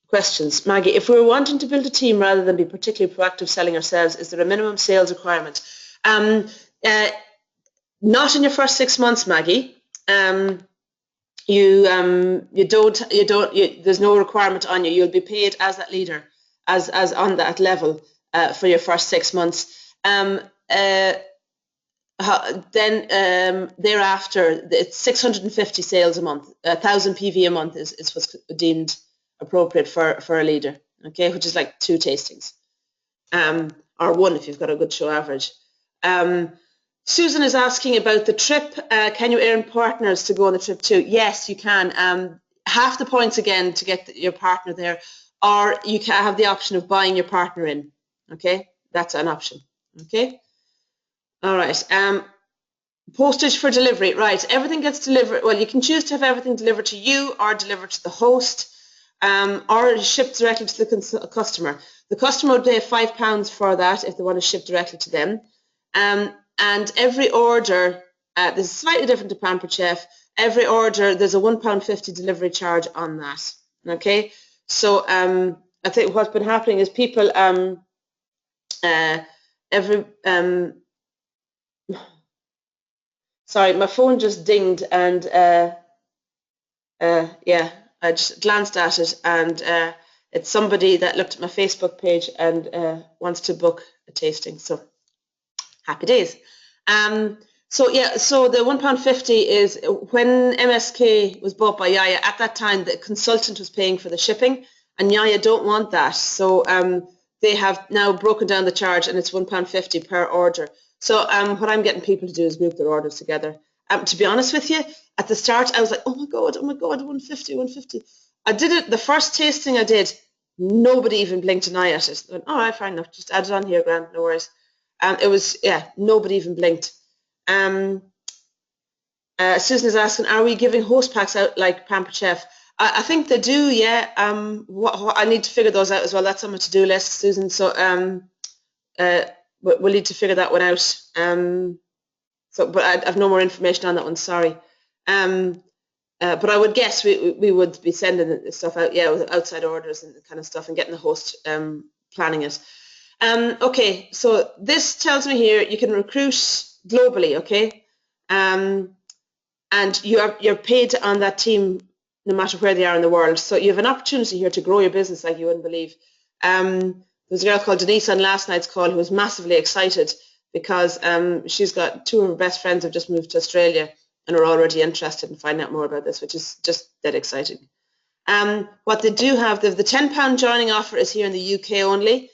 A: Questions. Maggie, if we were wanting to build a team rather than be particularly proactive selling ourselves, is there a minimum sales requirement? Not in your first 6 months, Maggie. There's no requirement on you. You'll be paid as that leader, as on that level for your first 6 months. Then thereafter, it's 650 sales a month. 1,000 PV a month is what's deemed appropriate for a leader. Okay, which is like 2 tastings, or 1 if you've got a good show average. Susan is asking about the trip. Can you earn partners to go on the trip too? Yes, you can. Half the points again to get your partner there, or you can have the option of buying your partner in. Okay, that's an option. Okay. All right. Postage for delivery. Right. Everything gets delivered. Well, you can choose to have everything delivered to you or delivered to the host, or shipped directly to the customer. The customer would pay £5 for that if they want to ship directly to them. And every order, this is slightly different to Pampered Chef. Every order, there's a £1.50 delivery charge on that. Okay. So I think what's been happening is people sorry, my phone just dinged, and yeah, I just glanced at it, and it's somebody that looked at my Facebook page and wants to book a tasting. So happy days. So yeah, so the £1.50 is when MSK was bought by Yaya. At that time, the consultant was paying for the shipping, and Yaya don't want that. So they have now broken down the charge, and it's £1.50 per order. So what I'm getting people to do is group their orders together. To be honest with you, at the start I was like, oh my god, 150, 150. I did it. The first tasting I did, nobody even blinked an eye at it. I went, all right, fine enough, just add it on here, grand, no worries. It was, yeah, nobody even blinked. Susan is asking, are we giving host packs out like Pampered Chef? I think they do, yeah. I need to figure those out as well. That's on my to-do list, Susan. So we'll need to figure that one out. But I have no more information on that one. Sorry. But I would guess we would be sending the stuff out, yeah, with outside orders and kind of stuff, and getting the host planning it. Okay, so this tells me here you can recruit globally, okay, and you're paid on that team no matter where they are in the world. So you have an opportunity here to grow your business like you wouldn't believe. There was a girl called Denise on last night's call who was massively excited because she's got two of her best friends have just moved to Australia and are already interested in finding out more about this, which is just dead exciting. What they do have, the £10 joining offer is here in the UK only.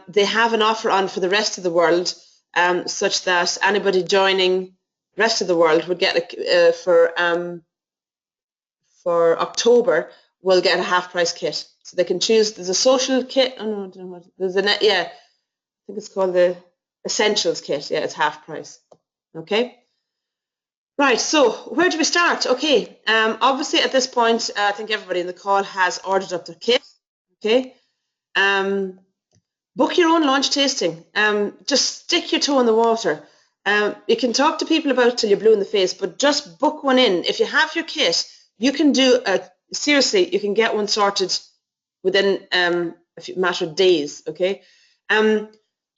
A: They have an offer on for the rest of the world, such that anybody joining the rest of the world would get for October will get a half price kit. So they can choose. There's a social kit. Oh no, I don't know what. There's I think it's called the Essentials kit. Yeah, it's half price. Okay. Right, so where do we start? Okay, obviously at this point, I think everybody in the call has ordered up their kit. Okay, book your own launch tasting. Just stick your toe in the water. You can talk to people about it till you're blue in the face, but just book one in. If you have your kit, you can do seriously. You can get one sorted within a matter of days. Okay,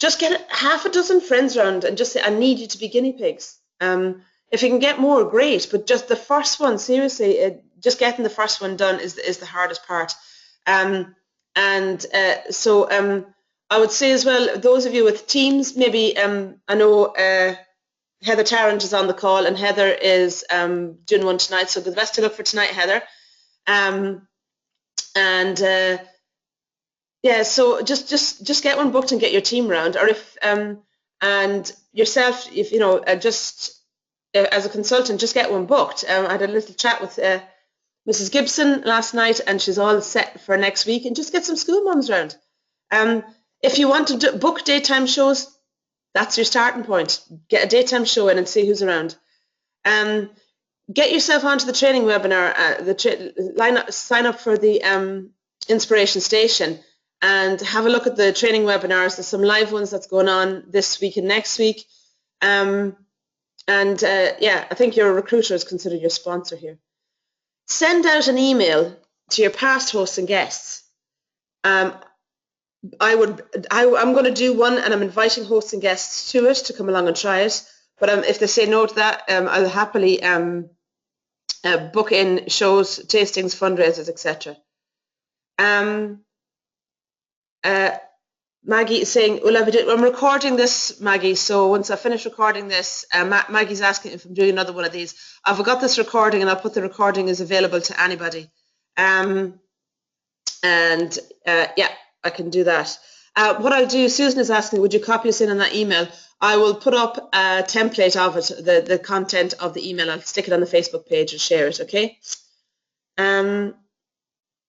A: just get half a dozen friends around and just say, "I need you to be guinea pigs." If you can get more, great. But just the first one, seriously, just getting the first one done is the hardest part. So I would say as well, those of you with teams, maybe I know Heather Tarrant is on the call, and Heather is doing one tonight. So the best of luck for tonight, Heather. Yeah, so just get one booked and get your team around, or if and yourself, if you know, just as a consultant, just get one booked. I had a little chat with Mrs. Gibson last night, and she's all set for next week. And just get some school mums around. If you want to book daytime shows, that's your starting point. Get a daytime show in and see who's around. Get yourself onto the training webinar. Sign up for the Inspiration Station and have a look at the training webinars. There's some live ones that's going on this week and next week. Yeah, I think your recruiter is considered your sponsor here. Send out an email to your past hosts and guests. I'm going to do one, and I'm inviting hosts and guests to it to come along and try it. But if they say no to that, I'll happily book in shows, tastings, fundraisers, etc. Maggie is saying, well, I'm recording this, Maggie, so once I finish recording this, Maggie's asking if I'm doing another one of these. I've got this recording, and I'll put the recording as available to anybody. Yeah, I can do that. What I'll do, Susan is asking, would you copy us in on that email? I will put up a template of it, the content of the email. I'll stick it on the Facebook page and share it, okay?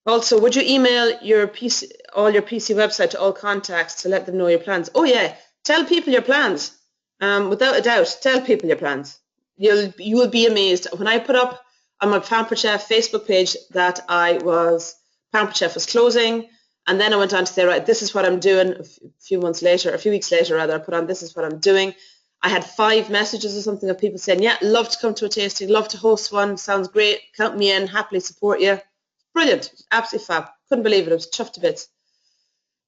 A: Also, would you email your PC, all your PC website to all contacts to let them know your plans? Oh yeah, tell people your plans. Without a doubt, tell people your plans. You will be amazed. When I put up on my Pampered Chef Facebook page that Pampered Chef was closing, and then I went on to say, right, this is what I'm doing. A few weeks later rather, I put on, this is what I'm doing. I had 5 messages or something of people saying, yeah, love to come to a tasting, love to host one, sounds great, count me in, happily support you. Brilliant, absolutely fab. Couldn't believe it. I was chuffed to bits.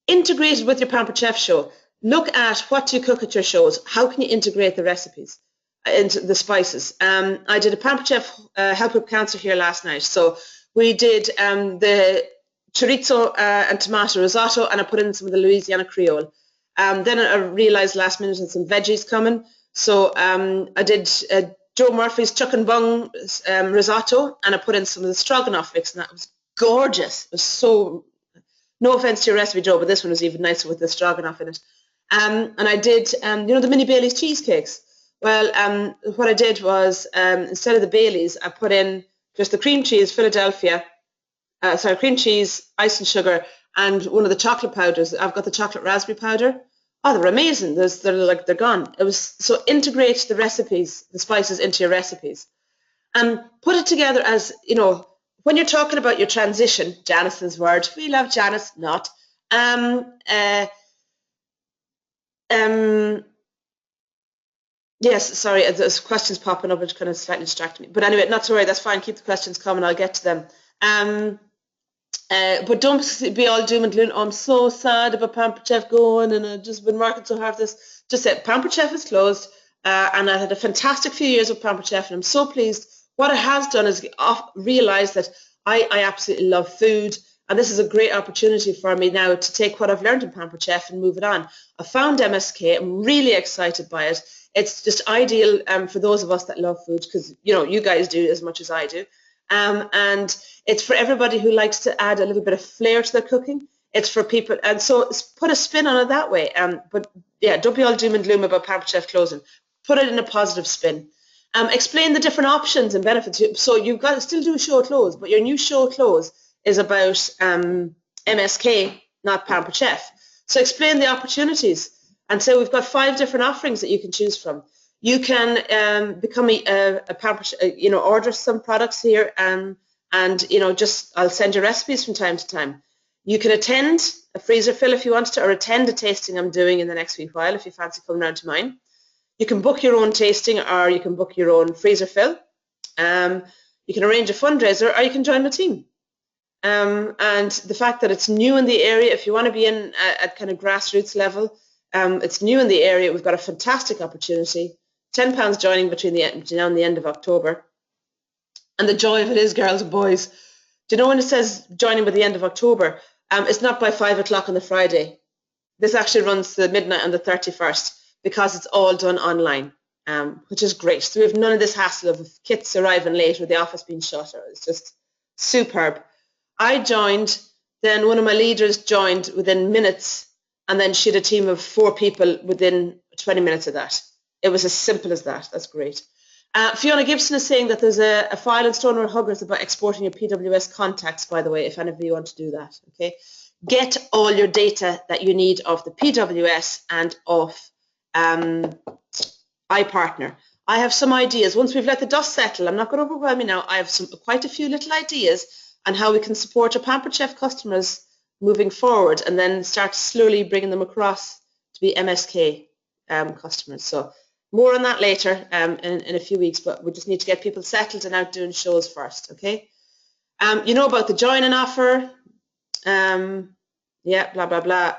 A: Integrated with your Pampered Chef show. Look at what do you cook at your shows. How can you integrate the recipes into the spices? I did a Pampered Chef Help with Cancer here last night. So we did the chorizo and tomato risotto, and I put in some of the Louisiana Creole. Then I realised last minute had some veggies coming. So I did Joe Murphy's chuck and bung risotto, and I put in some of the stroganoff mix, and that was gorgeous. It was so, no offense to your recipe, Joe, but this one was even nicer with the stroganoff in it. And I did, the mini Bailey's cheesecakes. Well, what I did was, instead of the Baileys, I put in just the cream cheese, Philadelphia, cream cheese, ice and sugar, and one of the chocolate powders. I've got the chocolate raspberry powder. Oh, they're amazing. They're gone. It was so integrate the recipes, the spices into your recipes, and put it together as when you're talking about your transition. Janice's word. We love Janice, not. Yes, sorry, there's questions popping up, which kind of slightly distracted me. But anyway, not to worry, that's fine. Keep the questions coming. I'll get to them. But don't be all doom and gloom. Oh, I'm so sad about Pampered Chef going, and I've just been working so hard for this. Just say Pampered Chef is closed, and I had a fantastic few years with Pampered Chef, and I'm so pleased. What it has done is realise that I absolutely love food, and this is a great opportunity for me now to take what I've learned in Pampered Chef and move it on. I found MSK. I'm really excited by it. It's just ideal for those of us that love food, because you guys do as much as I do. And it's for everybody who likes to add a little bit of flair to their cooking. It's for people, and so put a spin on it that way. But yeah, don't be all doom and gloom about Pampered Chef closing. Put it in a positive spin. Explain the different options and benefits. So you've got to still do show close, but your new show close is about MSK, not Pampered Chef. So explain the opportunities and say we've got 5 different offerings that you can choose from. You can become a Pampered, order some products here, and I'll send you recipes from time to time. You can attend a freezer fill if you want to, or attend a tasting I'm doing in the next wee while if you fancy coming round to mine. You can book your own tasting, or you can book your own freezer fill. You can arrange a fundraiser, or you can join my team. And the fact that it's new in the area, if you want to be in at kind of grassroots level, it's new in the area. We've got a fantastic opportunity. £10 joining between now and the end of October. And the joy of it is, girls and boys, do you know when it says joining by the end of October? It's not by 5 o'clock on the Friday. This actually runs to midnight on the 31st, because it's all done online, which is great. So we have none of this hassle of kits arriving late or the office being shut. It's just superb. I joined, then one of my leaders joined within minutes, and then she had a team of 4 people within 20 minutes of that. It was as simple as that. That's great. Fiona Gibson is saying that there's a file in Stonewall Huggers about exporting your PWS contacts, by the way, if any of you want to do that. Okay, get all your data that you need of the PWS and of iPartner. I have some ideas. Once we've let the dust settle, I'm not going to overwhelm you now. I have quite a few little ideas on how we can support our Pampered Chef customers moving forward, and then start slowly bringing them across to be MSK customers. So more on that later in a few weeks, but we just need to get people settled and out doing shows first, okay? You know about the joining offer. Yeah, blah, blah, blah.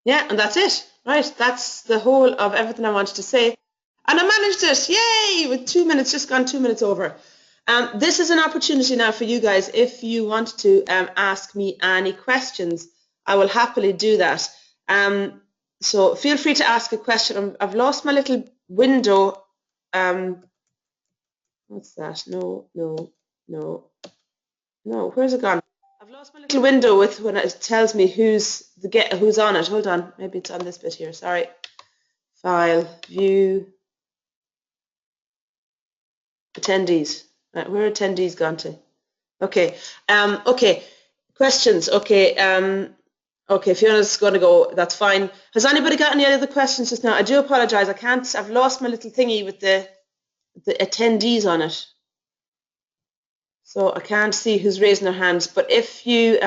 A: Yeah, and that's it. Right, that's the whole of everything I wanted to say. And I managed it, yay, with 2 minutes, just gone 2 minutes over. This is an opportunity now for you guys. If you want to ask me any questions, I will happily do that. So feel free to ask a question. I've lost my little window. What's that? No. Where's it gone? I've lost my little window with when it tells me who's on it. Hold on, maybe it's on this bit here. Sorry. File, view, attendees. Right, where are attendees gone to? Okay. Okay. Questions. Okay. Okay. Fiona's going to go. That's fine. Has anybody got any other questions just now? I do apologise. I can't. I've lost my little thingy with the attendees on it, so I can't see who's raising their hands. But if you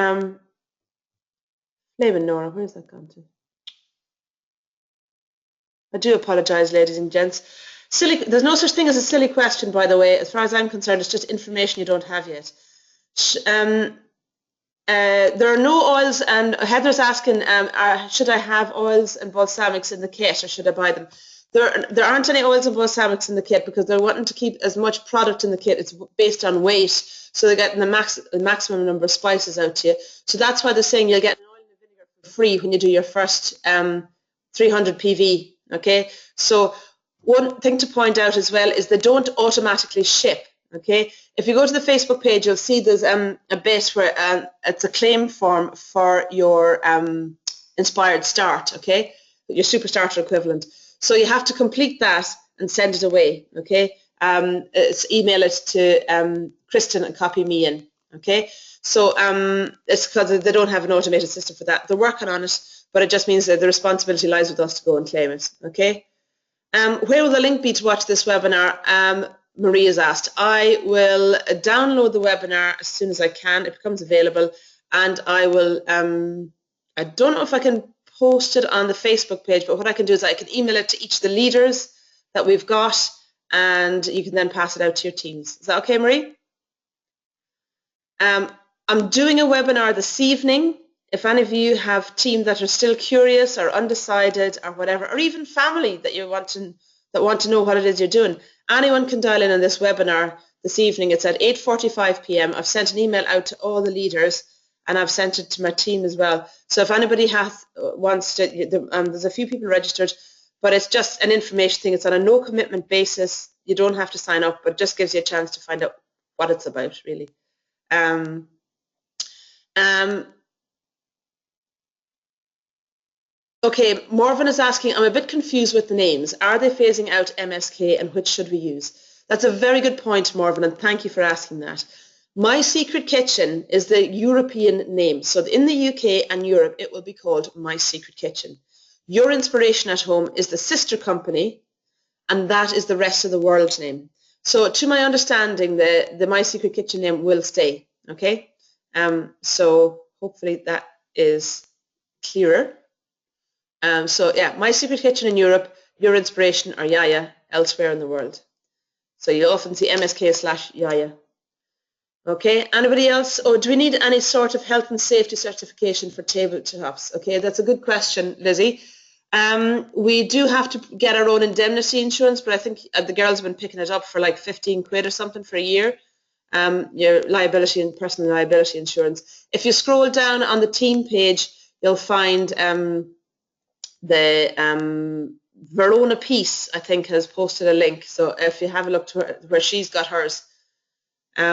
A: Flaming Nora, where's that gone to? I do apologise, ladies and gents. Silly. There's no such thing as a silly question, by the way. As far as I'm concerned, it's just information you don't have yet. There are no oils, and Heather's asking, should I have oils and balsamics in the kit, or should I buy them? There aren't any oils and balsamics in the kit because they're wanting to keep as much product in the kit. It's based on weight, so they're getting the maximum number of spices out to you. So that's why they're saying you'll get an oil and vinegar for free when you do your first 300 PV. Okay, so one thing to point out as well is they don't automatically ship. Okay, if you go to the Facebook page, you'll see there's a bit where it's a claim form for your Inspired Start, okay, your Super Starter equivalent. So you have to complete that and send it away, okay. Email it to Kristen and copy me in, okay. So it's because they don't have an automated system for that. They're working on it, but it just means that the responsibility lies with us to go and claim it, okay. Where will the link be to watch this webinar? Marie has asked. I will download the webinar as soon as I can. It becomes available, and I will. I don't know if I can post it on the Facebook page, but what I can do is I can email it to each of the leaders that we've got, and you can then pass it out to your teams. Is that okay, Marie? I'm doing a webinar this evening. If any of you have team that are still curious or undecided or whatever, or even family that want to know what it is you're doing, anyone can dial in on this webinar this evening. It's at 8:45 p.m. I've sent an email out to all the leaders, and I've sent it to my team as well. So if anybody wants to, there's a few people registered, but it's just an information thing. It's on a no commitment basis. You don't have to sign up, but it just gives you a chance to find out what it's about, really. Okay, Morvan is asking, I'm a bit confused with the names. Are they phasing out MSK, and which should we use? That's a very good point, Morvan, and thank you for asking that. My Secret Kitchen is the European name. So in the UK and Europe, it will be called My Secret Kitchen. Your Inspiration at Home is the sister company, and that is the rest of the world name. So to my understanding, the My Secret Kitchen name will stay, okay? So hopefully that is clearer. So yeah, My Secret Kitchen in Europe, Your Inspiration, or Yaya elsewhere in the world. So you often see MSK/Yaya. Okay, anybody else? Oh, do we need any sort of health and safety certification for tabletops? Okay, that's a good question, Lizzie. We do have to get our own indemnity insurance, but I think the girls have been picking it up for like 15 quid or something for a year. Your liability and personal liability insurance. If you scroll down on the team page, you'll find the Verona Peace, I think, has posted a link. So if you have a look to where she's got hers.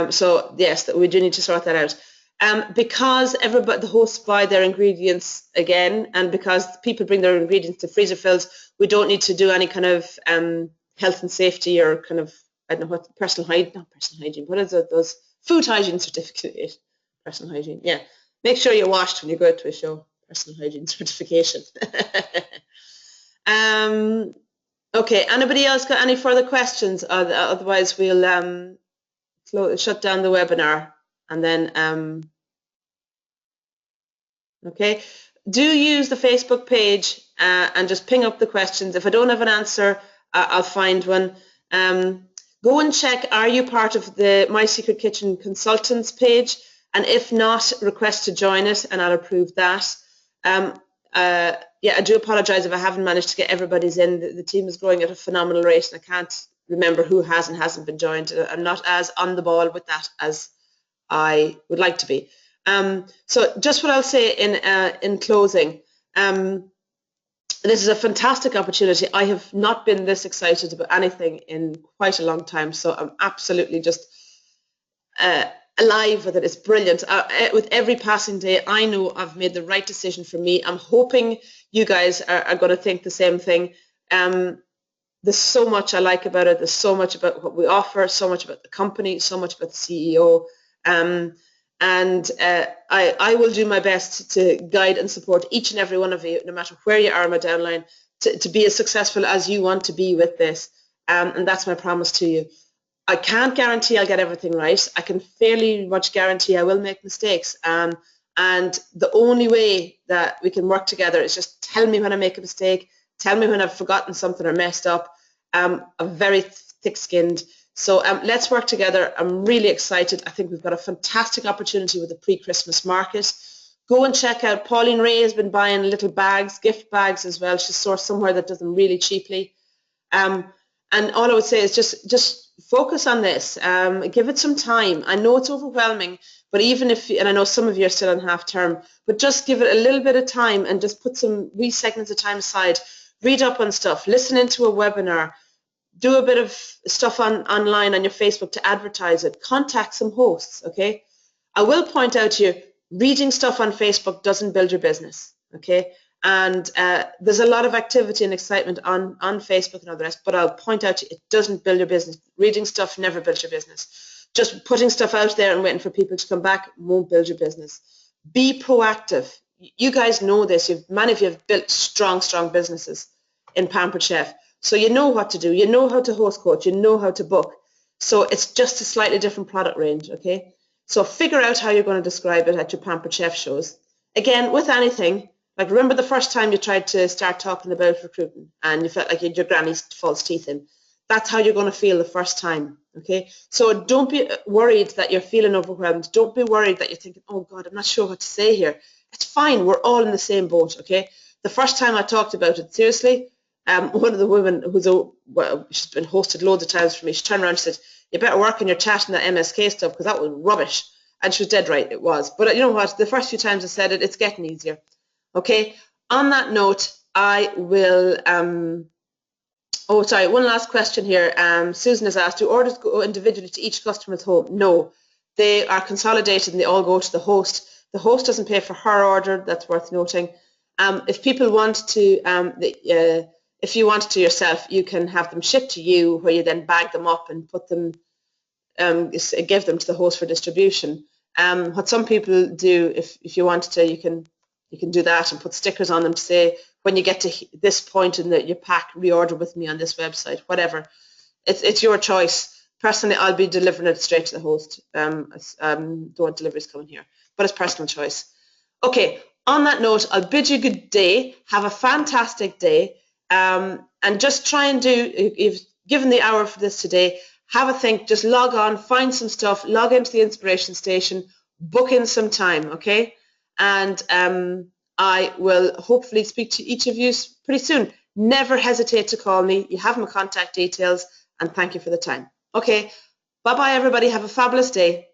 A: So yes, we do need to sort that out. Because the hosts buy their ingredients again, and because people bring their ingredients to freezer fills, we don't need to do any kind of health and safety or kind of, I don't know what, not personal hygiene, what is it, those food hygiene certificate, personal hygiene, yeah. Make sure you're washed when you go out to a show, personal hygiene certification. Okay, anybody else got any further questions? Otherwise we'll shut down the webinar, and then okay, do use the Facebook page and just ping up the questions. If I don't have an answer, I'll find one. Go and check, are you part of the My Secret Kitchen consultants page? And if not, request to join it, and I'll approve that. Yeah, I do apologise if I haven't managed to get everybody's in. The team is growing at a phenomenal rate, and I can't remember who has and hasn't been joined. I'm not as on the ball with that as I would like to be. So just what I'll say in closing, this is a fantastic opportunity. I have not been this excited about anything in quite a long time, so I'm absolutely just alive with it. It's brilliant. With every passing day, I know I've made the right decision for me. I'm hoping you guys are going to think the same thing. There's so much I like about it. There's so much about what we offer, so much about the company, so much about the CEO. And I will do my best to guide and support each and every one of you, no matter where you are in my downline, to be as successful as you want to be with this. And that's my promise to you. I can't guarantee I'll get everything right. I can fairly much guarantee I will make mistakes. And the only way that we can work together is just tell me when I make a mistake, tell me when I've forgotten something or messed up. I'm very thick-skinned. So let's work together. I'm really excited. I think we've got a fantastic opportunity with the pre-Christmas market. Go and check out. Pauline Ray has been buying little bags, gift bags as well. She's sourced somewhere that does them really cheaply. And all I would say is just focus on this. Give it some time. I know it's overwhelming, but even if, and I know some of you are still on half term, but just give it a little bit of time and just put some wee segments of time aside. Read up on stuff. Listen into a webinar. Do a bit of stuff online on your Facebook to advertise it. Contact some hosts, okay? I will point out to you, reading stuff on Facebook doesn't build your business, okay? And there's a lot of activity and excitement on Facebook and all the rest, but I'll point out to you, it doesn't build your business. Reading stuff never builds your business. Just putting stuff out there and waiting for people to come back won't build your business. Be proactive. You guys know this. Many of you have built strong businesses in Pampered Chef. So you know what to do. You know how to host coach. You know how to book. So it's just a slightly different product range, okay? So figure out how you're going to describe it at your Pampered Chef shows. Again, with anything, like remember the first time you tried to start talking about recruiting and you felt like you had your granny's false teeth in. That's how you're going to feel the first time, okay? So don't be worried that you're feeling overwhelmed. Don't be worried that you're thinking, oh God, I'm not sure what to say here. It's fine. We're all in the same boat, okay? The first time I talked about it, seriously, one of the women she's been hosted loads of times for me, she turned around and said, you better work on your chat and that MSK stuff because that was rubbish. And she was dead right, it was. But you know what? The first few times I said it, it's getting easier. Okay, on that note, I will, oh, sorry, one last question here. Susan has asked, do orders go individually to each customer's home? No, they are consolidated and they all go to the host. The host doesn't pay for her order, that's worth noting. If people want to, if you want to yourself, you can have them shipped to you where you then bag them up and put them, give them to the host for distribution. What some people do, if you want to, you can do that and put stickers on them to say, when you get to this point in your pack, reorder with me on this website, whatever. It's your choice. Personally, I'll be delivering it straight to the host. Don't want deliveries coming here, but it's personal choice. Okay, on that note, I'll bid you good day. Have a fantastic day. And just try and do, if given the hour for this today, have a think, just log on, find some stuff, log into the Inspiration Station, book in some time, okay? And I will hopefully speak to each of you pretty soon. Never hesitate to call me. You have my contact details, and thank you for the time. Okay, bye-bye, everybody. Have a fabulous day.